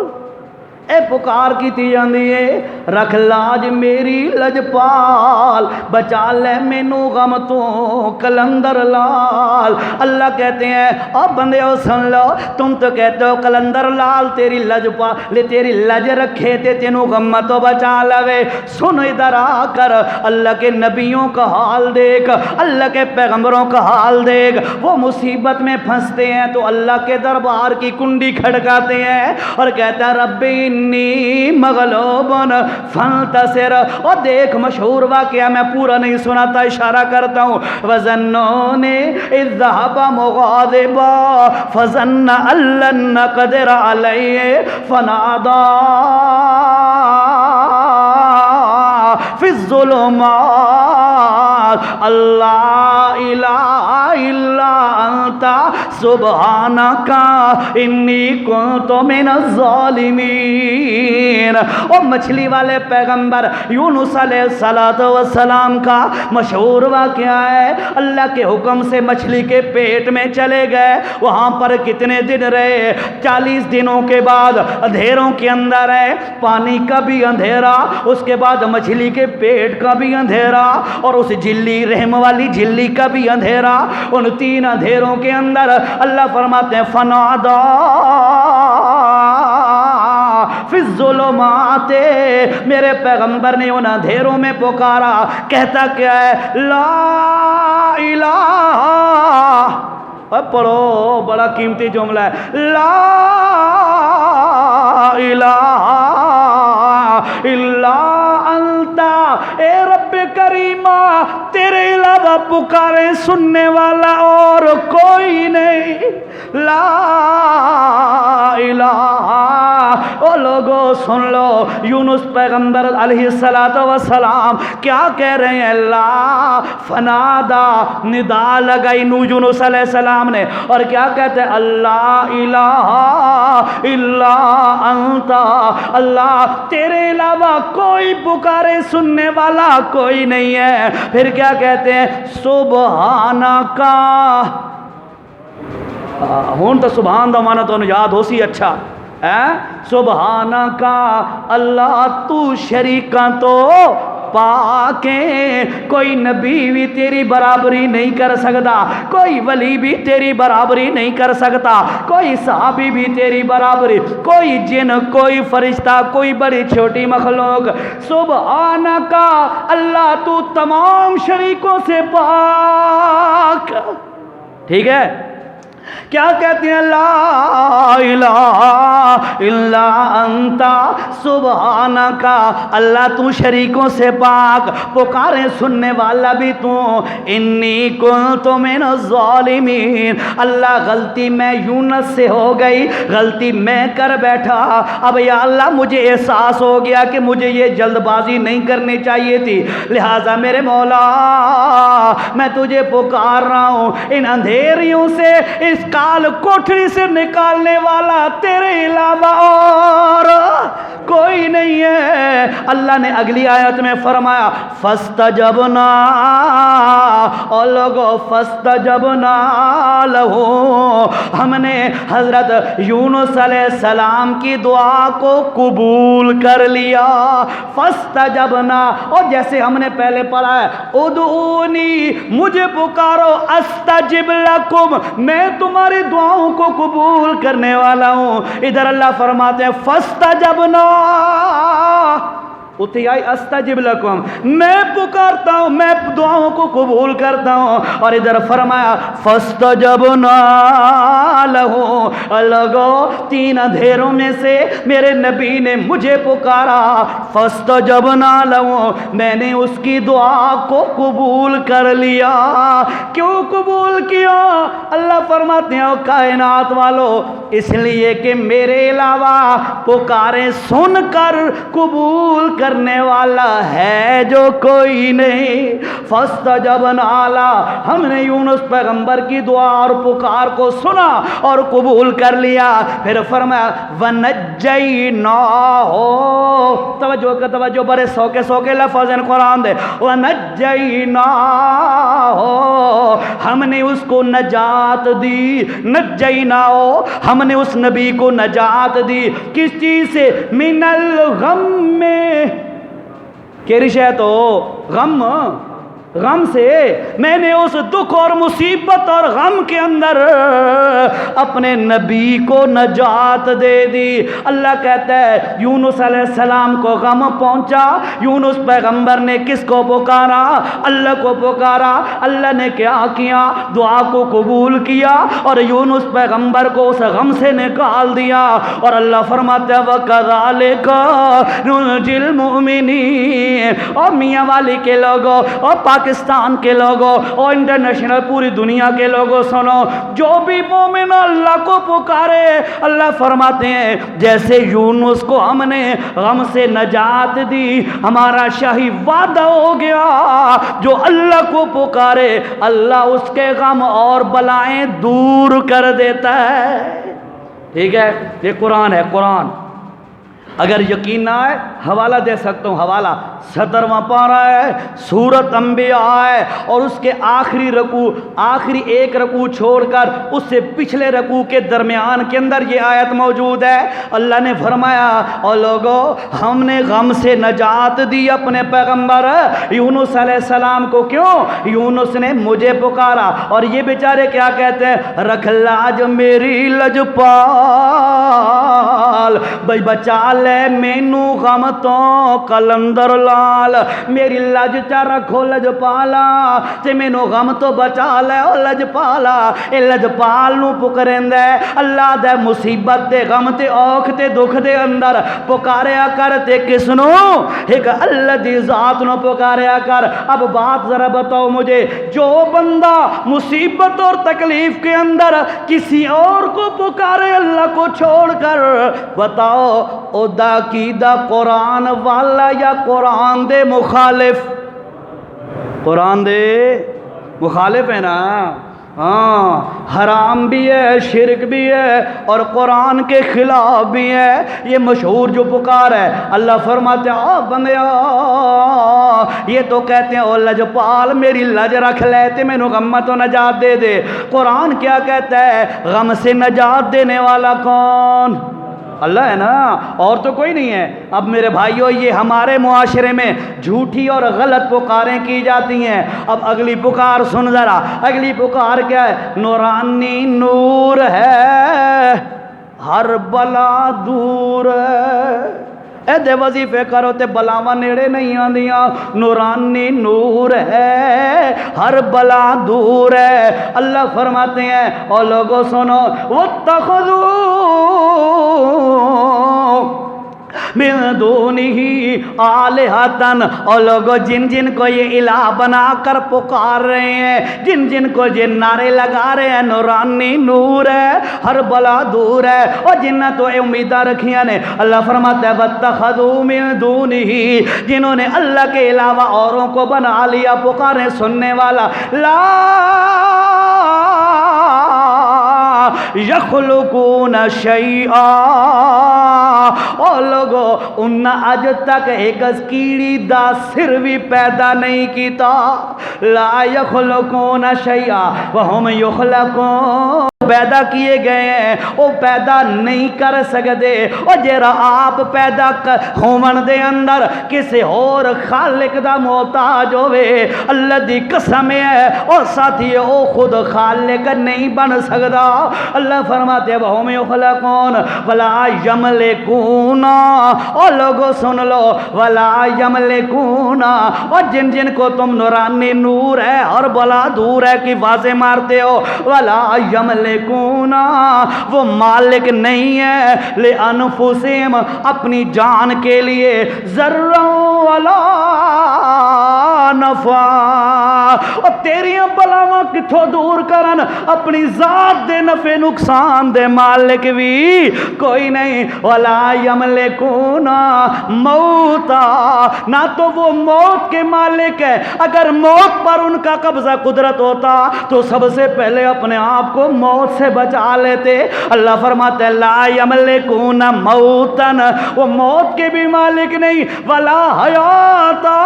اے پکار کی جاندی ہے رکھ لاج میری لجپال بچا لے مینو غم تو کلندر لال اللہ کہتے ہیں او بندے ہو سن لو تم تو کہتے ہو کلندر لال تیری لجپال لے تیری لج رکھے تے تینو غم تو بچا لوے سن ادھر آ کر اللہ کے نبیوں کا حال دیکھ اللہ کے پیغمبروں کا حال دیکھ وہ مصیبت میں پھنستے ہیں تو اللہ کے دربار کی کنڈی کھڑکاتے ہیں اور کہتا ہے ربی انی مغلوبن فانتصر اور دیکھ مشہور واقعہ میں پورا نہیں سناتا اشارہ کرتا ہوں وَظَنُّونِ اِذْ ذَهَبَ مُغَاضِبًا فَظَنَّ أَن لَّن نَّقْدِرَ عَلَيْهِ فَنَادَىٰ فِي الظُّلُمَاتِ اللہ الہ الا انت سبحانک انی کنت من الظالمین۔ اور مچھلی والے پیغمبر یونس علیہ السلام کا مشہور واقعہ ہے اللہ کے حکم سے مچھلی کے پیٹ میں چلے گئے وہاں پر کتنے دن رہے 40 دنوں کے بعد اندھیروں کے اندر ہے پانی کا بھی اندھیرا اس کے بعد مچھلی کے پیٹ کا بھی اندھیرا اور اس جھلی رحم والی جھلی کا بھی اندھیرا ان 3 اندھیروں کے اندر اللہ فرماتے ہیں فنادا فی الظلمات میرے پیغمبر نے ان اندھیروں میں پکارا کہتا کیا ہے لا الہ پڑھو بڑا قیمتی جملہ ہے لا الہ الا انت اے رب کریمہ تیرے علاوہ پکارے سننے والا اور کوئی نہیں لا الہ او لوگو سن لو یونس پیغمبر علیہ السلام کیا کہہ رہے ہیں لا فنادا ندا لگائی نو یونس علیہ السلام نے اور کیا کہتے ہیں اللہ الہ الا انت اللہ تیرے علاوہ کوئی پکارے سننے والا کوئی نہیں ہے پھر کیا کہتے ہیں سبحانک ہون تو سبحان دا مانا تو یاد ہو سی اچھا سبحانک اللہ تو شریکاں تو پاکیں کوئی نبی بھی تیری برابری نہیں کر سکتا کوئی ولی بھی تیری برابری نہیں کر سکتا کوئی صحابی بھی تیری برابری کوئی جن کوئی فرشتہ کوئی بڑی چھوٹی مخلوق سبحانک اللہ تو تمام شریکوں سے پاک ٹھیک ہے کیا کہتے ہیں لا الہ الا انت سبحانک اللہ تو شریکوں سے پاک پکارے سننے والا بھی تو انی کنت من الظالمین اللہ غلطی میں یونس سے ہو گئی غلطی میں کر بیٹھا اب یا اللہ مجھے احساس ہو گیا کہ مجھے یہ جلد بازی نہیں کرنی چاہیے تھی لہٰذا میرے مولا میں تجھے پکار رہا ہوں ان اندھیریوں سے اس کال کوٹری سے نکالنے والا تیرے علاوہ اور کوئی نہیں ہے اللہ نے اگلی آیت میں فرمایا فاستجبنا اور لوگو فاستجبنا لہو ہم نے حضرت یونس علیہ السلام کی دعا کو قبول کر لیا فاستجبنا اور جیسے ہم نے پہلے پڑھا ہے ادعونی مجھے پکارو استجب لکم میں تمہاری دعاؤں کو قبول کرنے والا ہوں ادھر اللہ فرماتے ہیں فاستجبنا اتھی آئی استجب لکم میں پکارتا ہوں میں دعاؤں کو قبول کرتا ہوں اور ادھر فرمایا فاستجبنا لہو لوگو 3 اندھیروں میں سے میرے نبی نے مجھے پکارا فاستجبنا لہو میں نے اس کی دعا کو قبول کر لیا کیوں قبول کیا اللہ فرماتے ہیں کائنات والو اس لیے کہ میرے علاوہ پکارے سن کر قبول کرنے والا ہے جو کوئی نہیں فاستجبنا لہ ہم نے یونس پیغمبر کی دعا اور پکار کو سنا اور قبول کر لیا پھر فرمایا وَنَجَّيْنَاهُ توجہ بڑے سوکے لفظ ہیں قرآن دے، وَنَجَّيْنَا ہو، ہم نے اس کو نجات دی، نجینا ہو، ہم نے اس نبی کو نجات دی، کس چیز سے؟ من الغم میں، کیری شے تو غم سے، میں نے اس دکھ اور مصیبت اور غم کے اندر اپنے نبی کو نجات دے دی۔ اللہ کہتا ہے یونس علیہ السلام کو غم پہنچا، یونس پیغمبر نے کس کو پکارا؟ اللہ کو پکارا، اللہ نے کیا کیا؟ دعا کو قبول کیا اور یونس پیغمبر کو اس غم سے نکال دیا۔ اور اللہ فرماتا ہے وَكَذَلِكَ نُنْجِي الْمُؤْمِنِينَ۔ اور میاں والی کے لوگوں اور پاکستان کے لوگوں اور انٹرنیشنل پوری دنیا کے لوگوں سنو، جو بھی مومن اللہ کو پکارے، اللہ فرماتے ہیں جیسے یونس کو ہم نے غم سے نجات دی، ہمارا شاہی وعدہ ہو گیا جو اللہ کو پکارے اللہ اس کے غم اور بلائیں دور کر دیتا ہے۔ ٹھیک ہے، یہ قرآن ہے، قرآن۔ اگر یقین نہ آئے حوالہ دے سکتا ہوں، حوالہ 17واں پارہ ہے، سورۃ انبیاء ہے، اور اس کے آخری رکوع، آخری ایک رکوع چھوڑ کر اس سے پچھلے رکوع کے درمیان کے اندر یہ آیت موجود ہے۔ اللہ نے فرمایا اور لوگوں ہم نے غم سے نجات دی اپنے پیغمبر یونس علیہ السلام کو۔ کیوں؟ یونس نے مجھے پکارا، اور یہ بیچارے کیا کہتے ہیں؟ رکھ لاج میری لجپال، بچا لے مینو غم تو کلندر لال، میری لج چا رکھو لجپالا تے مینو غم تو بچا لے او لجپالا۔ اے لجپال نو پکریندا ہے اللہ دے مصیبت تے غم تے اوکھ تے دکھ دے اندر پکاریا کر، تے کس نو؟ ایک اللہ دی ذات نو پکاریا کر۔ اب بات ذرا بتاؤ مجھے، جو بندہ مصیبت اور تکلیف کے اندر کسی اور کو پکارے اللہ کو چھوڑ کر، بتاؤ او دا کی دا قرآن والا یا قرآن دے مخالف؟ قرآن دے مخالف ہے نا، ہاں، حرام بھی ہے، شرک بھی ہے، اور قرآن کے خلاف بھی ہے۔ یہ مشہور جو پکار ہے، اللہ فرماتے ہیں آ بندیا، یہ تو کہتے ہیں او لجپال میری لج رکھ لے تے مینوں غم تو نجات دے دے۔ قرآن کیا کہتا ہے؟ غم سے نجات دینے والا کون؟ اللہ ہے نا، اور تو کوئی نہیں ہے۔ اب میرے بھائیوں یہ ہمارے معاشرے میں جھوٹی اور غلط پکاریں کی جاتی ہیں۔ اب اگلی پکار سن ذرا، اگلی پکار کیا ہے؟ نورانی نور ہے ہر بلا دور ہے، اے دے وظیفے کرو تے بلاواں نیڑے نہیں آندیاں۔ نورانی نور ہے ہر بلا دور ہے۔ اللہ فرماتے ہیں اور لوگوں سنو، واتخذوا من دونہ آلہۃ، اور لوگوں جن جن کو یہ الہ بنا کر پکار رہے ہیں، جن جن کو یہ نعرے لگا رہے ہیں نورانی نور ہے ہر بلا دور ہے، اور جنہ تو امیدیں رکھیاں نے، اللہ فرماتا ہے واتخذوا من دونہ، جنہوں نے اللہ کے علاوہ اوروں کو بنا لیا پکاریں سننے والا، لا یخلقون شیئا، اور لوگوں انہاں اج تک ایک کیڑی دا سر بھی پیدا نہیں کیتا، لا یخلقون شیئا وہم یخلقون، پیدا کیے گئے ہیں وہ پیدا نہیں کر سکتے، اور جیرا آپ پیدا ہومن دے اندر کسی اور خالق دا محتاج ہوئے، اللہ دی قسم ہے اور ساتھی او خود خالق نہیں بن سکتا۔ اللہ فرماتے ہیں وَهُمْ يُخْلَقُونَ وَلَا يَمْلِكُونَ، اور لوگوں سن لو وَلَا يَمْلِكُونَ، اور جن جن کو تم نورانی نور ہے اور بلا دور ہے کی واضح مارتے ہو، وَلَا يَمْلِكُونَ، وہ مالک نہیں ہے لِأَنفُسِهِمْ، اپنی جان کے لیے، ذرًّا وَلَا نفع او تیریاں بلاواں کتھوں دور کرن اپنی ذات دے نفع نقصان دے مالک بھی کوئی نہیں ولا یملکون موتا نہ تو وہ موت کے مالک ہے اگر موت پر ان کا قبضہ قدرت ہوتا تو سب سے پہلے اپنے آپ کو موت سے بچا لیتے اللہ فرماتے ہیں لا یملکون موتن وہ موت کے بھی مالک نہیں ولا حیاتا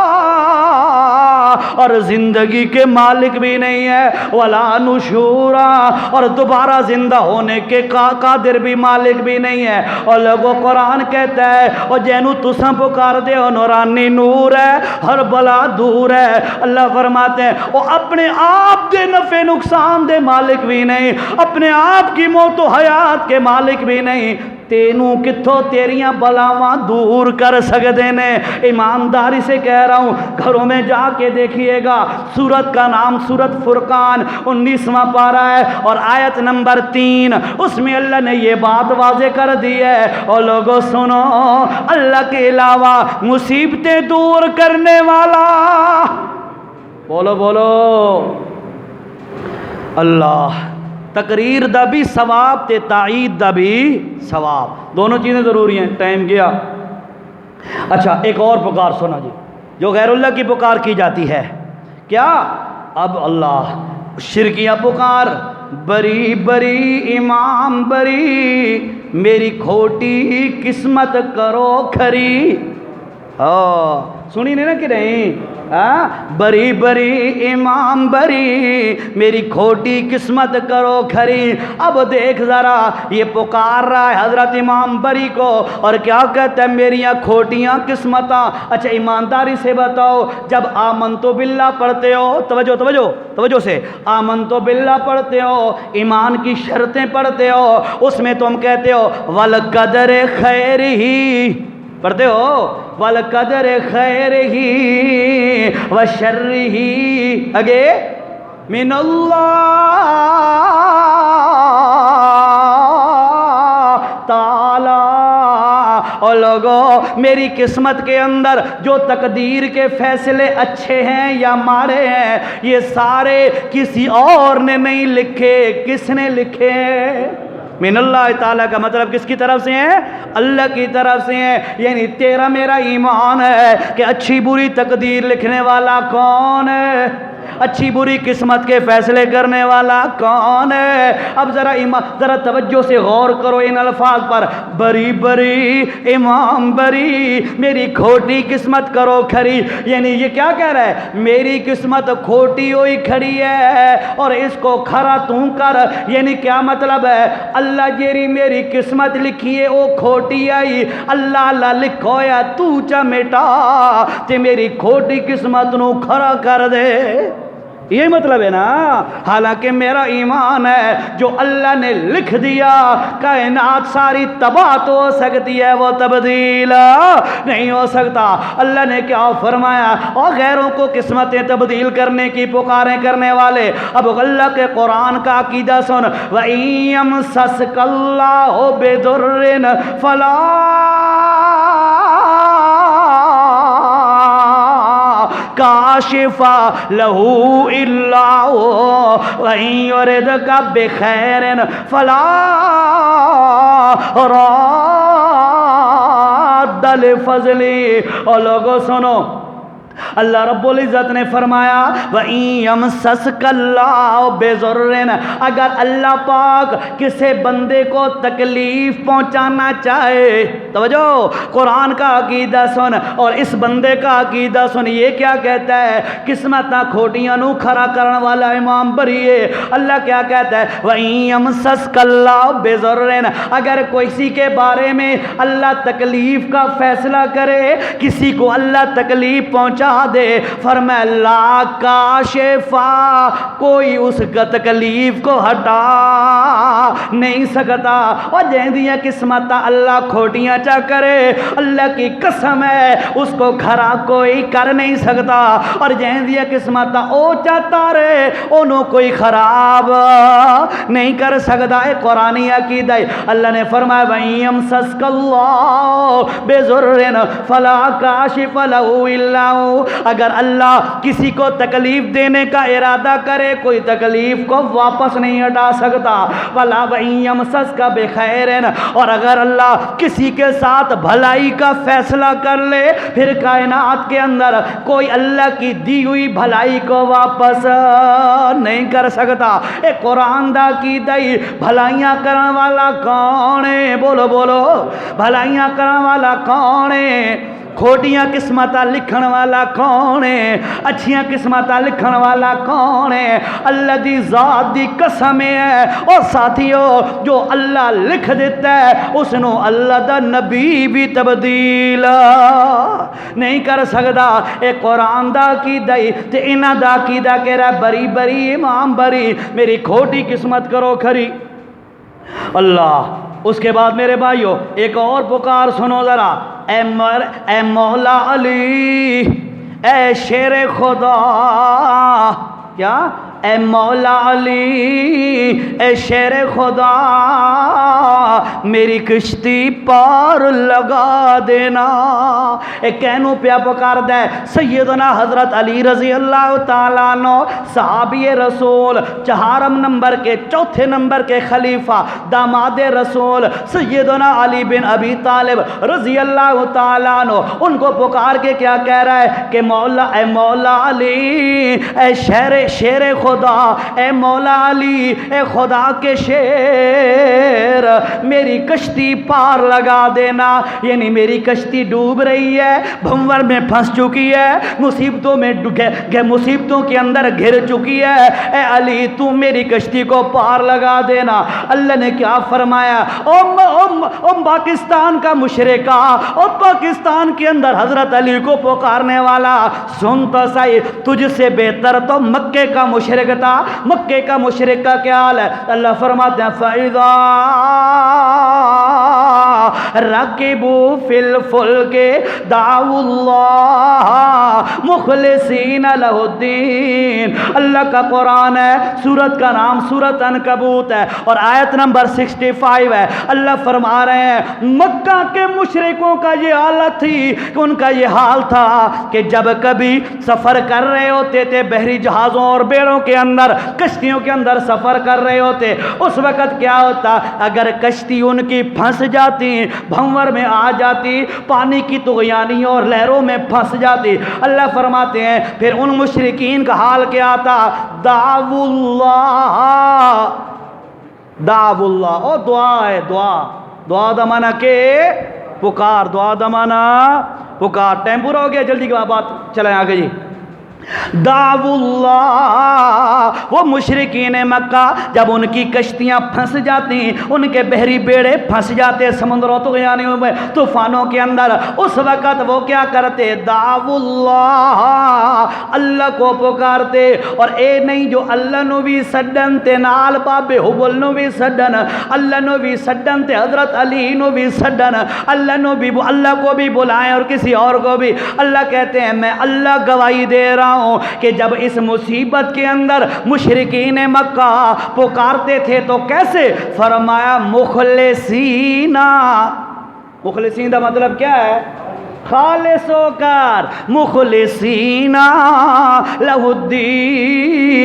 اور زندگی کے مالک بھی نہیں ہے ولا نشورا اور دوبارہ زندہ ہونے کے قادر بھی مالک بھی نہیں ہے اور لوگوں قرآن کہتا ہے اور جینو تساں پکار دے اور نورانی نور ہے ہر بلا دور ہے اللہ فرماتے ہیں وہ اپنے آپ دے نفع نقصان دے مالک بھی نہیں اپنے آپ کی موت و حیات کے مالک بھی نہیں تینوں کتھوں تیریاں بلاواں دور کر سکتے نے ایمانداری سے کہہ رہا ہوں گھروں میں جا کے دیکھیے گا سورت کا نام سورت فرقان 19واں پارہ ہے اور آیت نمبر 3 اس میں اللہ نے یہ بات واضح کر دی ہے اور لوگوں سنو اللہ کے علاوہ مصیبتیں دور کرنے والا بولو بولو اللہ تقریر دا بھی ثواب تے تائید دا بھی ثواب دونوں چیزیں ضروری ہیں ٹائم گیا اچھا ایک اور پکار سنا جی جو غیر اللہ کی پکار کی جاتی ہے کیا اب اللہ شرکیہ پکار بری بری امام بری میری کھوٹی قسمت کرو کھری سنی نہیں نا کہ نہیں بری بری امام بری میری کھوٹی قسمت کرو کھری اب دیکھ ذرا یہ پکار رہا ہے حضرت امام بری کو اور کیا کہتا ہے میریاں کھوٹیاں قسمتاں اچھا ایمانداری سے بتاؤ جب آمنتو باللہ پڑھتے ہو توجہ سے آمنتو باللہ پڑھتے ہو ایمان کی شرطیں پڑھتے ہو اس میں تم کہتے ہو والقدر خیرہی پڑھتے ہو والقدر خیرہی وشرہی اگے من اللہ تعالی اور لوگوں میری قسمت کے اندر جو تقدیر کے فیصلے اچھے ہیں یا مارے ہیں یہ سارے کسی اور نے نہیں لکھے کس نے لکھے من اللہ تعالیٰ کا مطلب کس کی طرف سے ہے اللہ کی طرف سے ہے یعنی تیرا میرا ایمان ہے کہ اچھی بری تقدیر لکھنے والا کون ہے اچھی بری قسمت کے فیصلے کرنے والا کون ہے اب ذرا توجہ سے غور کرو ان الفاظ پر بری بری امام بری میری کھوٹی قسمت کرو کھری یعنی یہ کیا کہہ رہا ہے میری قسمت کھوٹی ہوئی کھڑی ہے اور اس کو کھرا تو کر یعنی کیا مطلب ہے اللہ جیری میری قسمت لکھی ہے وہ کھوٹی آئی اللہ اللہ لکھو یا تو چا مٹا تے میری کھوٹی قسمت نو کھرا کر دے یہ مطلب ہے نا حالانکہ میرا ایمان ہے جو اللہ نے لکھ دیا کائنات ساری تباہ تو ہو سکتی ہے وہ تبدیل نہیں ہو سکتا اللہ نے کیا فرمایا اور غیروں کو قسمتیں تبدیل کرنے کی پکاریں کرنے والے اب اللہ کے قرآن کا عقیدہ سن وَإِن يَمْسَسْكَ اللَّهُ بِضُرٍّ فَلَا کاشفا لہو الا وَإِن يُرِدْكَ بِخَيْرٍ فَلَا رَادَّ لِفَضْلِهِ اور لوگوں سنو اللہ رب العزت نے فرمایا وَإِن يَمْسَسْكَ اللَّهُ بِضُرٍّ اگر اللہ پاک کسی بندے کو تکلیف پہنچانا چاہے توجہ قرآن کا عقیدہ سن اور اس بندے کا عقیدہ سن یہ کیا کہتا ہے قسمتاں کھوٹیاں نو کھڑا کرنے والا امام بریے اللہ کیا کہتا ہے وَإِن يَمْسَسْكَ اللَّهُ بِضُرٍّ اگر کسی کے بارے میں اللہ تکلیف کا فیصلہ کرے کسی کو اللہ تکلیف پہنچا دے فرمایا لا کاشفا کوئی اس کا تکلیف کو ہٹا نہیں سکتا اور جہندیاں قسمت اللہ کھوٹیاں چا کرے اللہ کی قسم ہے اس کو کھرا کوئی کر نہیں سکتا اور جہندیاں قسمت او چاہتا رہے انہوں کوئی خراب نہیں کر سکتا ہے قرآنی عقیدہ اللہ نے فرمایا وَإِن يَمْسَسْكَ اللَّهُ بِضُرٍّ فَلَا كَاشِفَ لَهُ إِلَّا هُوَ اگر اللہ کسی کو تکلیف دینے کا ارادہ کرے کوئی تکلیف کو واپس نہیں ہٹا سکتا، وَلَا وَإِن يَمْسَسْكَ بِخَيْرٍ، اور اگر اللہ کسی کے ساتھ بھلائی کا فیصلہ کر لے پھر کائنات کے اندر کوئی اللہ کی دی ہوئی بھلائی کو واپس نہیں کر سکتا۔ اے قرآن دا کی دئی بھلائیاں کرن والا کون ہے؟ بولو بولو، بھلائیاں کرن والا کون ہے؟ کھوٹیاں قسمتاں لکھن والا کون ہے؟ اچھیاں قسمتاں لکھن والا کون ہے؟ اللہ دی ذات دی قسم ہے، اور ساتھیو جو اللہ لکھ دیتا ہے اس نو اللہ دا نبی بھی تبدیل نہیں کر سکدا۔ اے قرآن دا عقیدہ تے انہاں دا عقیدہ کہ رہ بری بری امام بری، میری کھوٹی قسمت کرو کھری اللہ۔ اس کے بعد میرے بھائیو ایک اور پکار سنو ذرا، اے مولا علی، اے شیر خدا، کیا؟ اے مولا علی، اے شیر خدا، میری کشتی پار لگا دینا۔ اے کہنو پیا پکار دے سیدنا حضرت علی رضی اللہ تعالیٰ عنہ، صحابی رسول، چہارم نمبر کے چوتھے نمبر کے خلیفہ، داماد رسول سیدنا علی بن ابی طالب رضی اللہ تعالیٰ عنہ، ان کو پکار کے کیا کہہ رہا ہے کہ مولا، اے مولا علی، اے شیر خدا، اے مولا علی، اے خدا کے شیر، میری کشتی پار لگا دینا۔ یعنی میری کشتی ڈوب رہی ہے، بھنور میں پھنس چکی ہے، مصیبتوں کے اندر گھر چکی ہے، اے علی تو میری کشتی کو پار لگا دینا۔ اللہ نے کیا فرمایا؟ پاکستان کا مشرکہ اور پاکستان کے اندر حضرت علی کو پکارنے والا، سن تو صحیح، تجھ سے بہتر تو مکے کا مشرک تھا۔ مکے کا مشرک کا کیا حال ہے؟ اللہ فرماتے ہیں فَإِذَا رَكِبُوا فِي الْفُلْكِ دَعَوُا اللَّهَ مُخْلِصِينَ لَهُ الدِّينَ۔ اللہ کا قرآن ہے، سورت کا نام سورت عنکبوت ہے اور آیت نمبر 65 ہے۔ اللہ فرما رہے ہیں مکہ کے مشرکوں کا یہ حالت تھی کہ ان کا یہ حال تھا کہ جب کبھی سفر کر رہے ہوتے تھے بحری جہازوں اور بیڑوں کے اندر، کشتیوں کے اندر سفر کر رہے ہوتے، اس وقت کیا ہوتا؟ اگر کشتی ان کی پھنس جاتی، بھنور میں آ جاتی، پانی کی طغیانی اور لہروں میں پھنس جاتی، اللہ فرماتے ہیں پھر ان مشرکین کا حال کیا تھا؟ دعو اللہ، دعو اللہ، او دعا ہے، دعا، دعا دا معنی کہ پکار، دعا دا معنی پکار۔ ٹائم پورا ہو گیا، جلدی کی بات چلیں آگے جی۔ دعو اللہ، وہ مشرکین مکہ جب ان کی کشتیاں پھنس جاتی، ان کے بحری بیڑے پھنس جاتے سمندروں طغیانوں میں، طوفانوں کے اندر، اس وقت وہ کیا کرتے؟ دعو اللہ، اللہ کو پکارتے۔ اور اے نہیں جو اللہ نو بھی سڈن تے نال بابے حبل نو بھی سڈن، اللہ نو بھی سڈن تے حضرت علی نو بھی سڈن، اللہ نو بھی، اللہ کو بھی بلائیں اور کسی اور کو بھی۔ اللہ کہتے ہیں میں اللہ گواہی دے رہا ہوں کہ جب اس مصیبت کے اندر مشرکین مکہ پکارتے تھے تو کیسے؟ فرمایا مخلصین، مخلصین کا مطلب کیا ہے؟ خالص ہو کر، مخلصین لہ الدین،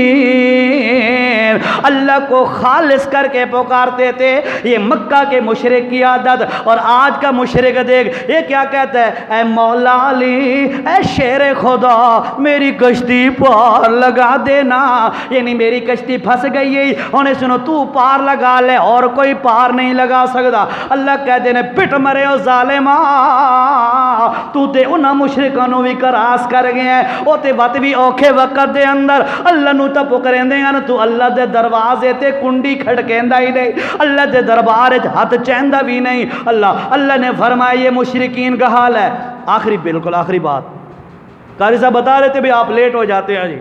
اللہ کو خالص کر کے پکارتے تھے۔ یہ مکہ کے مشرک کی عادت، اور آج کا مشرک دیکھ یہ کیا کہتا ہے؟ اے مولا علی، اے شیر خدا، میری کشتی پار لگا دینا۔ یعنی میری کشتی پھنس گئی ہے، انہیں سنو تو پار لگا لے، اور کوئی پار نہیں لگا سکتا۔ اللہ کہتے ہیں پٹ مرے او ظالمہ، تو تے انہاں مشرکانوں بھی کراس کر گئے ہیں، او تے وقت بھی اوکھے وقت دے اندر اللہ نو تا پکریں دے ہیں، تو اللہ دے دروازے تے کنڈی کھڑکیندہ ہی نہیں، اللہ دے دربار ہاتھ چیندہ بھی نہیں۔ اللہ نے فرمایا یہ مشرکین کا حال ہے۔ آخری، بالکل آخری بات، قاری صاحب بتا رہے تھے بھی آپ لیٹ ہو جاتے ہیں جی،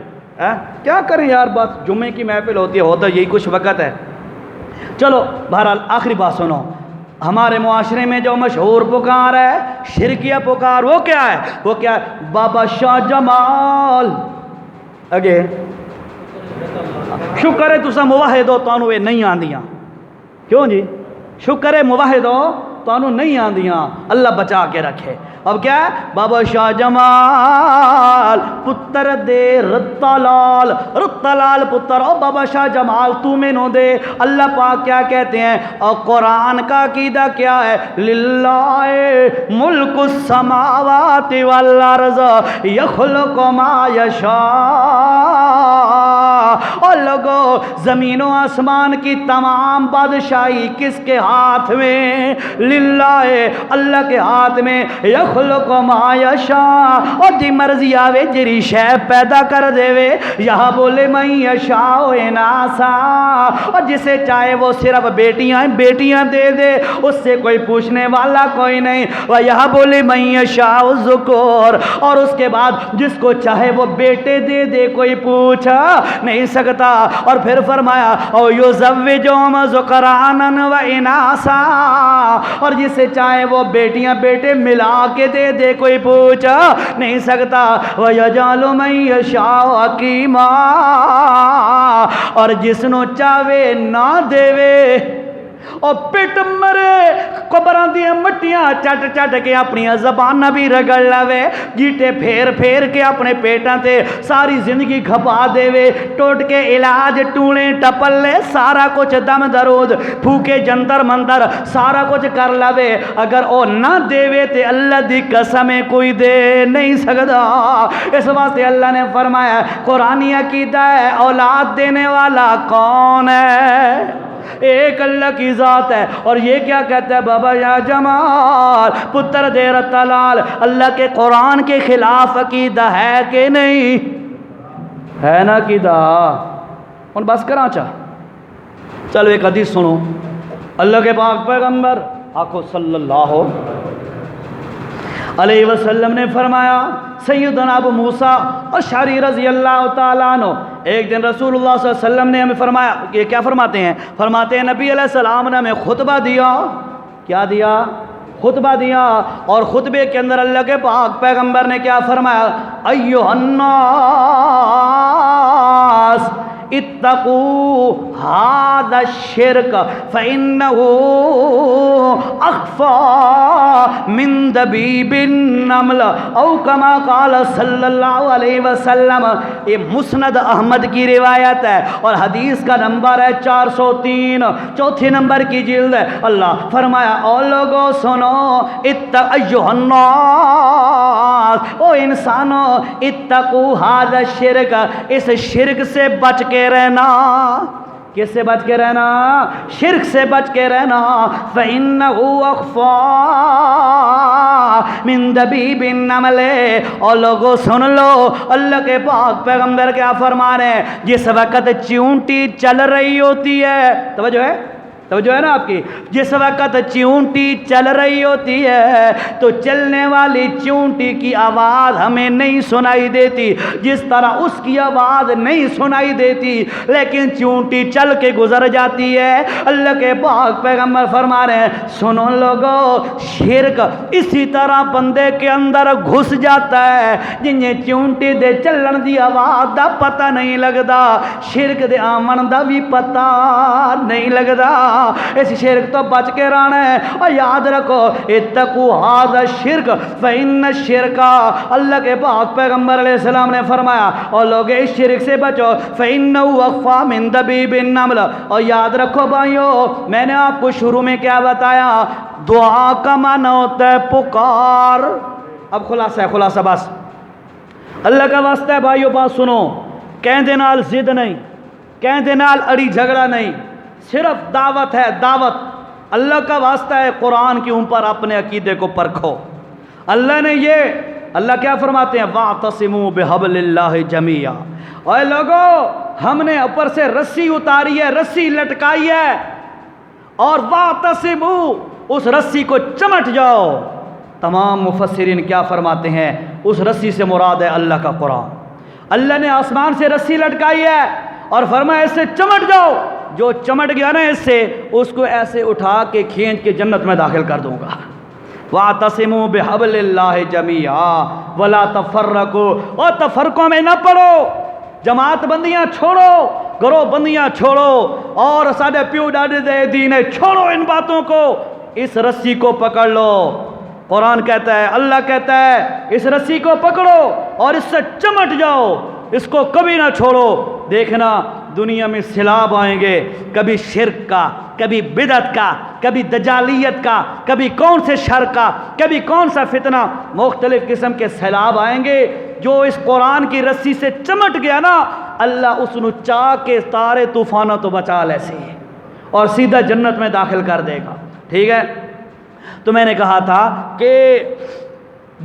کیا کریں یار، بس جمعے کی محفل ہوتی ہے، ہوتا یہی کچھ وقت ہے۔ چلو بہرحال آخری بات سنو، ہمارے معاشرے میں جو مشہور پکار ہے، شرکیہ پکار، وہ کیا ہے؟ وہ کیا ہے؟ بابا شاہ جمال اگے شکر ہے تسا موحد ہو، تانوں یہ نہیں آندیاں، کیوں جی؟ شکر ہے موحد ہو، تانوں نہیں آندیاں، اللہ بچا کے رکھے۔ اب کیا ہے؟ بابا شاہ جمال پتر دے رتلال، رتلال پتر، او بابا شاہ جمال تو میں نو دے۔ اللہ پاک کیا کہتے ہیں اور قرآن کا عقیدہ کیا ہے؟ للہ ملک السماوات والارض یخلق ما یشاء۔ اور لوگو زمین و آسمان کی تمام بادشاہی کس کے ہاتھ میں؟ للہ اللہ کے ہاتھ میں۔ یخلق ما یشاء، اور دی مرضی آوے جری شے پیدا کر دے وے۔ یہاں بولے من یشاء اناسا، اور جسے چاہے وہ صرف بیٹیاں بیٹیاں دے دے، اس سے کوئی پوچھنے والا کوئی نہیں۔ وہ یہاں بولے من یشاء الذکور، اور اس کے بعد جس کو چاہے وہ بیٹے دے دے، کوئی پوچھا نہیں سکتا۔ اور پھر فرمایا او یزوجہم ذکرانا و اناسا، اور جسے چاہے وہ بیٹیاں بیٹے ملا کے دے دے، کوئی پوچھا نہیں سکتا۔ وَيَجْعَلُ مَن يَشَاءُ عَقِيمًا، اور جس نو چاہے نہ دے وے اور پٹ مرے، قبران دیا مٹیاں چٹ چٹ کے اپنی زبان بھی رگڑ لوے، گیٹے پھیر پھیر کے اپنے پیٹاں تے ساری زندگی کھپا دے وے، ٹوٹ کے علاج ٹونے ٹپل لے، سارا کچھ دم درود پھوکے جندر مندر سارا کچھ کر لوے، اگر او نہ دے وے تے اللہ دی قسم کوئی دے نہیں سکتا۔ اس واسطے اللہ نے فرمایا قرآنی عقیدہ ہے اولاد دینے والا کون ہے؟ ایک اللہ کی ذات ہے۔ اور یہ کیا کہتا ہے بابا یا جمال پتر دے رتلال، اللہ کے قرآن کے خلاف عقیدہ ہے کہ نہیں؟ ہے نا عقیدہ؟ ان بس کراں چاہ چلو ایک حدیث سنو، اللہ کے پاک پیغمبر آقا صلی اللہ علیہ وسلم نے فرمایا، سیدنا ابو موسیٰ اشعری رضی اللہ تعالیٰ عنہ ایک دن رسول اللہ صلی اللہ علیہ وسلم نے ہمیں فرمایا، یہ کیا فرماتے ہیں؟ فرماتے ہیں نبی علیہ السلام نے ہمیں خطبہ دیا۔ کیا دیا؟ خطبہ دیا۔ اور خطبے کے اندر اللہ کے پاک پیغمبر نے کیا فرمایا؟ ایھا الناس اتقوا هذا الشرك فإنه أخفى من دبيب النمل، او كما قال صلی اللہ علیہ وسلم۔ یہ مسند احمد کی روایت ہے اور حدیث کا نمبر ہے 403، چوتھے نمبر کی جلد ہے۔ اللہ فرمایا او لوگو سنو، ایھا الناس، او انسانو، اتقوا هذا الشرك، اس شرک سے بچ کے رہنا۔ کس سے بچ کے رہنا؟ شرک سے بچ کے رہنا۔ فَإِنَّهُ أَخْفَى مِن دَبِيبِ النَّمْلِ، اور لوگوں سن لو اللہ کے پاک پیغمبر کیا فرما رہے ہیں، جس وقت چیونٹی چل رہی ہوتی ہے، توجہ ہے نا آپ کی، جس وقت چیونٹی چل رہی ہوتی ہے تو چلنے والی چیونٹی کی آواز ہمیں نہیں سنائی دیتی، جس طرح اس کی آواز نہیں سنائی دیتی لیکن چیونٹی چل کے گزر جاتی ہے۔ اللہ کے پاک پیغمبر فرما رہے ہیں سنو لوگو، شرک اسی طرح بندے کے اندر گھس جاتا ہے، جنہیں چیونٹی دے چلن دی آواز دا پتہ نہیں لگتا، شرک دے آمن دا بھی پتہ نہیں لگتا۔ اس شرک تو بچ کے رہنا ہے۔ اور یاد رکھو اتقوا ھذا الشرک فإن الشرک، اللہ کے پاک پیغمبر علیہ السلام نے فرمایا اور لوگ اس شرک سے بچو، فإنه أخفى من دبيب النمل۔ اور یاد رکھو بھائیو، میں نے آپ کو شروع میں کیا بتایا؟ دعا کا معنی ہوتا ہے پکار۔ اب خلاصہ بس اللہ کا واسطہ ہے بھائیو، بات سنو، کہندے نال ضد نہیں، کہندے نال اڑی جھگڑا نہیں، صرف دعوت ہے، دعوت۔ اللہ کا واسطہ ہے قرآن کے اوپر اپنے عقیدے کو پرکھو۔ اللہ نے یہ، اللہ کیا فرماتے ہیں؟ وَاعْتَصِمُوا بِحَبْلِ اللَّهِ جَمِيعًا۔ اے لوگو، ہم نے اوپر سے رسی اتاری ہے، رسی لٹکائی ہے، اور وَاعْتَصِمُوا، اس رسی کو چمٹ جاؤ۔ تمام مفسرین کیا فرماتے ہیں؟ اس رسی سے مراد ہے اللہ کا قرآن۔ اللہ نے آسمان سے رسی لٹکائی ہے اور فرمایا اس سے چمٹ جاؤ، جو چمٹ گیا نا اس سے، اس کو ایسے اٹھا کے کھینچ کے جنت میں داخل کر دوں گا۔ وَاعْتَصِمُوا بِحَبْلِ اللَّهِ جَمِيعًا وَلَا تَفَرَّقُوا، اور تفرقوں میں نہ پڑو، جماعت بندیاں چھوڑو، گروہ بندیاں چھوڑو، اور سادے پیو ڈاڈے دے دین چھوڑو، ان باتوں کو، اس رسی کو پکڑ لو۔ قرآن کہتا ہے، اللہ کہتا ہے اس رسی کو پکڑو اور اس سے چمٹ جاؤ، اس کو کبھی نہ چھوڑو۔ دیکھنا دنیا میں سیلاب آئیں گے، کبھی شرک کا، کبھی بدعت کا، کبھی دجالیت کا، کبھی کون سے شر کا، کبھی کون سا فتنہ، مختلف قسم کے سیلاب آئیں گے۔ جو اس قرآن کی رسی سے چمٹ گیا نا، اللہ اس نو چاہ کے تارے طوفانوں تو بچا لے سی اور سیدھا جنت میں داخل کر دے گا۔ ٹھیک ہے، تو میں نے کہا تھا کہ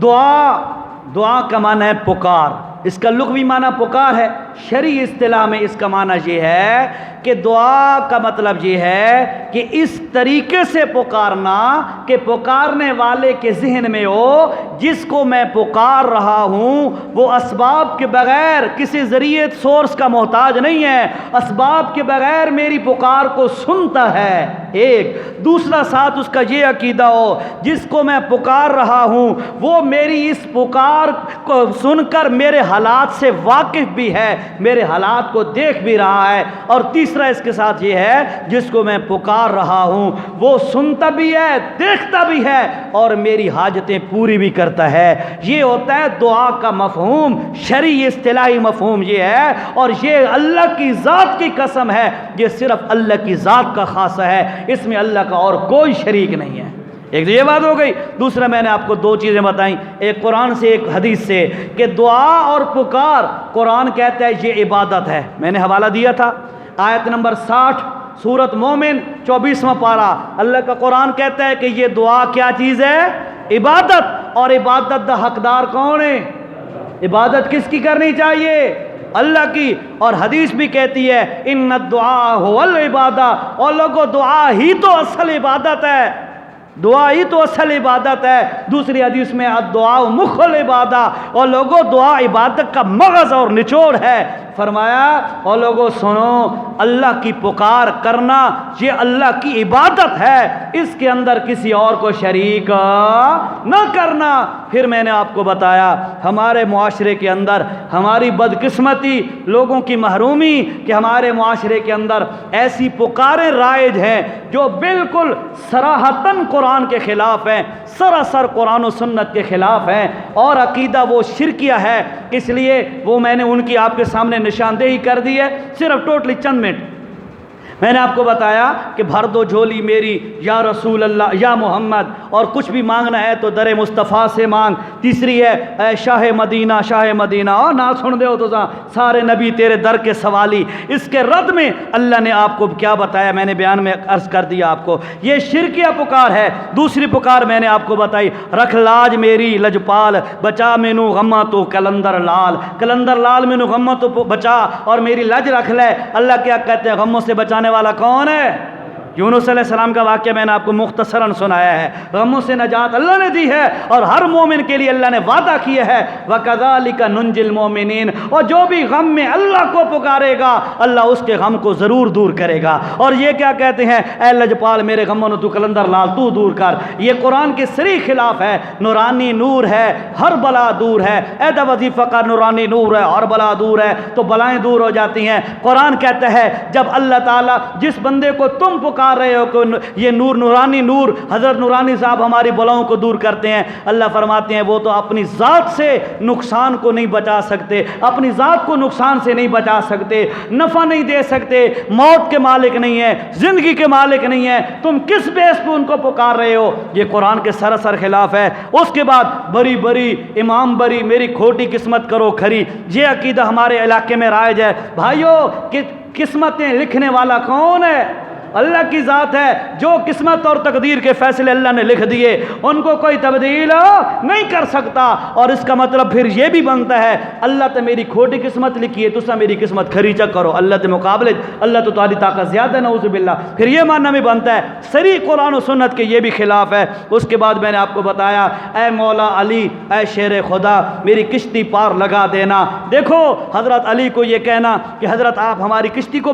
دعا کا معنی ہے پکار، اس کا لغوی معنی پکار ہے۔ شرعی اصطلاح میں اس کا معنی یہ ہے کہ دعا کا مطلب یہ ہے کہ اس طریقے سے پکارنا کہ پکارنے والے کے ذہن میں ہو جس کو میں پکار رہا ہوں وہ اسباب کے بغیر کسی ذریعے سورس کا محتاج نہیں ہے، اسباب کے بغیر میری پکار کو سنتا ہے۔ ایک دوسرا ساتھ اس کا یہ عقیدہ ہو جس کو میں پکار رہا ہوں وہ میری اس پکار کو سن کر میرے حالات سے واقف بھی ہے، میرے حالات کو دیکھ بھی رہا ہے۔ اور تیسرا اس کے ساتھ یہ ہے جس کو میں پکار رہا ہوں وہ سنتا بھی ہے، دیکھتا بھی ہے اور میری حاجتیں پوری بھی کرتا ہے۔ یہ ہوتا ہے دعا کا مفہوم، شرعی اصطلاحی مفہوم یہ ہے، اور یہ اللہ کی ذات کی قسم ہے، یہ صرف اللہ کی ذات کا خاصہ ہے، اس میں اللہ کا اور کوئی شریک نہیں ہے۔ ایک تو یہ بات ہو گئی۔ دوسرا میں نے آپ کو دو چیزیں بتائیں، ایک قرآن سے ایک حدیث سے، کہ دعا اور پکار قرآن کہتا ہے یہ عبادت ہے۔ میں نے حوالہ دیا تھا آیت نمبر 60 سورۃ مومن 24واں پارہ، اللہ کا قرآن کہتا ہے کہ یہ دعا کیا چیز ہے؟ عبادت۔ اور عبادت دا حقدار کون ہے؟ عبادت کس کی کرنی چاہیے؟ اللہ کی۔ اور حدیث بھی کہتی ہے ان الدعاء هو العبادہ، اور لوگوں دعا ہی تو اصل عبادت ہے، دعا ہی تو اصل عبادت ہے۔ دوسری حدیث میں الدعاء مخ العبادہ، اور لوگوں دعا عبادت کا مغز اور نچوڑ ہے۔ فرمایا اور لوگوں سنو، اللہ کی پکار کرنا یہ اللہ کی عبادت ہے، اس کے اندر کسی اور کو شریک نہ کرنا۔ پھر میں نے آپ کو بتایا ہمارے معاشرے کے اندر ہماری بدقسمتی، لوگوں کی محرومی کہ ہمارے معاشرے کے اندر ایسی پکاریں رائج ہیں جو بالکل صراحتاً قرآن کے خلاف ہیں، سراسر قرآن و سنت کے خلاف ہیں، اور عقیدہ وہ شرکیہ ہے۔ اس لیے وہ میں نے ان کی آپ کے سامنے نشاندہی کر دی ہے، صرف ٹوٹلی چند منٹ۔ میں نے آپ کو بتایا کہ بھر دو جھولی میری یا رسول اللہ یا محمد، اور کچھ بھی مانگنا ہے تو در مصطفیٰ سے مانگ۔ تیسری ہے اے شاہ مدینہ شاہ مدینہ، اور نہ سن دے ہو تو سارے نبی تیرے در کے سوالی۔ اس کے رد میں اللہ نے آپ کو کیا بتایا؟ میں نے بیان میں عرض کر دیا آپ کو، یہ شرکیہ پکار ہے۔ دوسری پکار میں نے آپ کو بتائی، رکھ لاج میری لجپال، بچا مینو غمہ تو کلندر لال، کلندر لال مینو غمہ تو بچا اور میری لج رکھ لے۔ اللہ کیا کہتے ہیں؟ غموں سے بچانے والا کون ہے؟ یونس علیہ السلام کا واقعہ میں نے آپ کو مختصراً سنایا ہے۔ غموں سے نجات اللہ نے دی ہے، اور ہر مومن کے لیے اللہ نے وعدہ کیا ہے وَكَذَلِكَ نُنْجِي الْمُؤْمِنِينَ، اور جو بھی غم میں اللہ کو پکارے گا اللہ اس کے غم کو ضرور دور کرے گا۔ اور یہ کیا کہتے ہیں؟ اے لجپال میرے غموں نے تو کلندر لال تو دور کر۔ یہ قرآن کے صریح خلاف ہے۔ نورانی نور ہے، ہر بلا دور ہے۔ اے دا وظیفہ کا نورانی نور ہے، ہر بلا دور ہے، تو بلائیں دور ہو جاتی ہیں۔ قرآن کہتا ہے جب اللہ تعالیٰ جس بندے کو تم پکار رہے ہو کہ یہ نور نورانی نور حضرت نورانی صاحب ہماری بلاؤں کو دور کرتے ہیں، اللہ فرماتے ہیں وہ تو اپنی ذات سے نقصان کو نہیں بچا سکتے، اپنی ذات کو نقصان سے نہیں بچا سکتے، نفع نہیں دے سکتے، موت کے مالک نہیں ہے، زندگی کے مالک نہیں ہے، تم کس بیس پہ ان کو پکار رہے ہو؟ یہ قرآن کے سراسر خلاف ہے۔ اس کے بعد بری بری امام بری میری کھوٹی قسمت کرو کھری، یہ عقیدہ ہمارے علاقے میں رائج ہے۔ بھائیو کہ قسمتیں لکھنے والا کون ہے؟ اللہ کی ذات ہے۔ جو قسمت اور تقدیر کے فیصلے اللہ نے لکھ دیے ان کو کوئی تبدیل نہیں کر سکتا۔ اور اس کا مطلب پھر یہ بھی بنتا ہے اللہ تے میری کھوٹی قسمت لکھی ہے، تسا میری قسمت کھری چا کرو، اللہ تے مقابلے اللہ تو تاری طاقت زیادہ، نعوذ باللہ۔ پھر یہ ماننا بھی بنتا ہے صریح قرآن و سنت کے یہ بھی خلاف ہے۔ اس کے بعد میں نے آپ کو بتایا اے مولا علی، اے شیر خدا میری کشتی پار لگا دینا۔ دیکھو حضرت علی کو یہ کہنا کہ حضرت آپ ہماری کشتی کو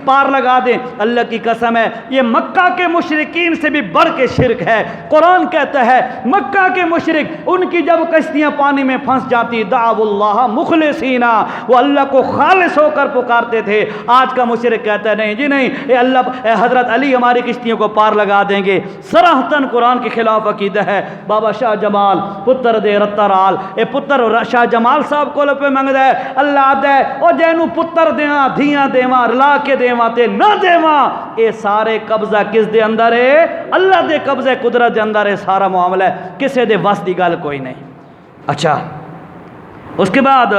پار لگا دیں، اللہ کی قسم قسم ہے یہ مکہ کے مشرکین سے بھی بڑھ کے شرک ہے۔ قرآن کہتا ہے مکہ کے مشرک ان کی جب کشتیاں پانی میں پھنس جاتی دعوا اللہ مخلصین، وہ اللہ کو خالص ہو کر پکارتے تھے۔ آج کا مشرک کہتا ہے نہیں جی نہیں، اے اللہ، اے حضرت علی ہماری کشتیوں کو پار لگا دیں گے۔ صراحتاً قرآن کے خلاف عقیدہ ہے۔ بابا شاہ جمال پتر دے رترال، اے پتر شاہ جمال صاحب کو پہ منگدا ہے اللہ دے او جینو پتر دیاں دھیاں دیواں رلا کے دیواں تے نہ دیواں، اے سارے قبضہ کس دے اندر ہے؟ اللہ دے قبضہ قدرت دے اندر ہے سارا معاملہ ہے، کسے دے وس دی گل کوئی نہیں۔ اچھا اس کے بعد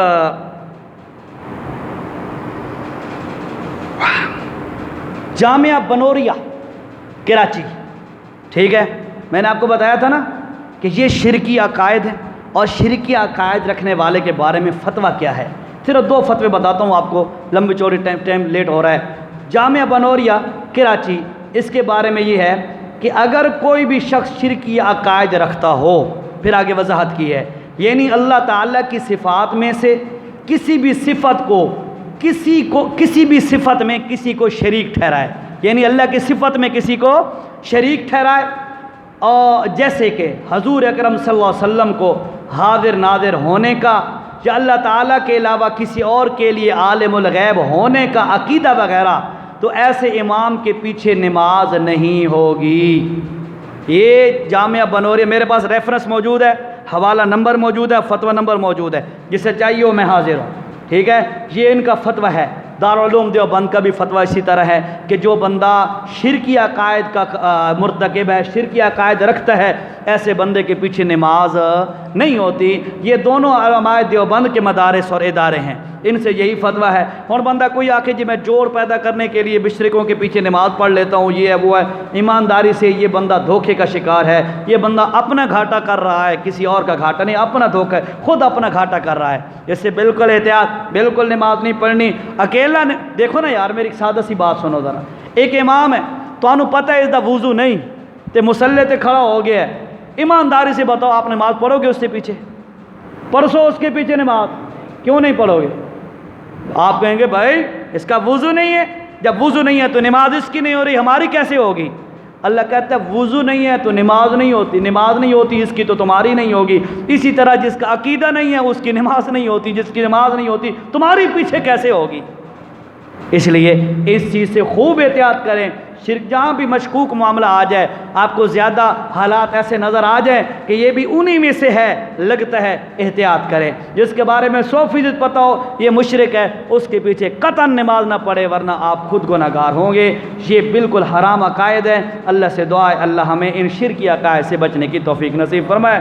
جامعہ بنوریا کراچی، ٹھیک ہے، میں نے آپ کو بتایا تھا نا کہ یہ شرکی عقائد ہے، اور شرکی عقائد رکھنے والے کے بارے میں فتویٰ کیا ہے۔ صرف 2 فتوے بتاتا ہوں آپ کو، لمبی چوڑی ٹائم لیٹ ہو رہا ہے۔ جامعہ بنوریا کراچی، اس کے بارے میں یہ ہے کہ اگر کوئی بھی شخص شرکی عقائد رکھتا ہو، پھر آگے وضاحت کی ہے، یعنی اللہ تعالیٰ کی صفات میں سے کسی بھی صفت میں کسی کو شریک ٹھہرائے، یعنی اللہ کی صفت میں کسی کو شریک ٹھہرائے، اور جیسے کہ حضور اکرم صلی اللہ علیہ وسلم کو حاضر ناظر ہونے کا، یا اللہ تعالیٰ کے علاوہ کسی اور کے لیے عالم الغیب ہونے کا عقیدہ وغیرہ، تو ایسے امام کے پیچھے نماز نہیں ہوگی۔ یہ جامعہ بنوریا، میرے پاس ریفرنس موجود ہے، حوالہ نمبر موجود ہے، فتویٰ نمبر موجود ہے، جسے چاہیے ہو میں حاضر ہوں، ٹھیک ہے۔ یہ ان کا فتویٰ ہے۔ دارالعلوم دیوبند کا بھی فتویٰ اسی طرح ہے کہ جو بندہ شرکی عقائد کا مرتکب ہے، شرکی عقائد رکھتا ہے، ایسے بندے کے پیچھے نماز نہیں ہوتی۔ یہ دونوں علماء دیوبند کے مدارس اور ادارے ہیں، ان سے یہی فتویٰ ہے۔ اور بندہ کوئی آکھے جی میں جوڑ پیدا کرنے کے لیے مشرکوں کے پیچھے نماز پڑھ لیتا ہوں، یہ ہے وہ ہے، ایمانداری سے یہ بندہ دھوکے کا شکار ہے۔ یہ بندہ اپنا گھاٹا کر رہا ہے، کسی اور کا گھاٹا نہیں، اپنا دھوکہ ہے، خود اپنا گھاٹا کر رہا ہے۔ اس سے بالکل احتیاط، بالکل نماز نہیں پڑھنی۔ اکیلا دیکھو نا یار، میری ایک سادہ سی بات سنو ذرا، ایک امام ہے، تو انہوں پتہ ہے اس دا وضو نہیں تے مسلح تے کھڑا ہو گیا ہے، ایمانداری سے بتاؤ آپ نماز پڑھو گے اس سے پیچھے؟ پرسو اس کے پیچھے نماز کیوں نہیں پڑھو گے؟ آپ کہیں گے بھائی اس کا وضو نہیں ہے، جب وضو نہیں ہے تو نماز اس کی نہیں ہو رہی، ہماری کیسے ہوگی؟ اللہ کہتا ہے وضو نہیں ہے تو نماز نہیں ہوتی، نماز نہیں ہوتی اس کی تو تمہاری نہیں ہوگی۔ اسی طرح جس کا عقیدہ نہیں ہے اس کی نماز نہیں ہوتی، جس کی نماز نہیں ہوتی تمہاری پیچھے کیسے ہوگی؟ اس لیے اس چیز سے خوب احتیاط کریں۔ شرک جہاں بھی مشکوک معاملہ آ جائے، آپ کو زیادہ حالات ایسے نظر آ جائیں کہ یہ بھی انہی میں سے ہے، لگتا ہے، احتیاط کریں۔ جس کے بارے میں 100% پتہ ہو یہ مشرک ہے، اس کے پیچھے قطعاً نماز نہ پڑھے، ورنہ آپ خود گناہگار ہوں گے۔ یہ بالکل حرام عقائد ہے۔ اللہ سے دعا ہے اللہ ہمیں ان شرکی عقائد سے بچنے کی توفیق نصیب فرمائے۔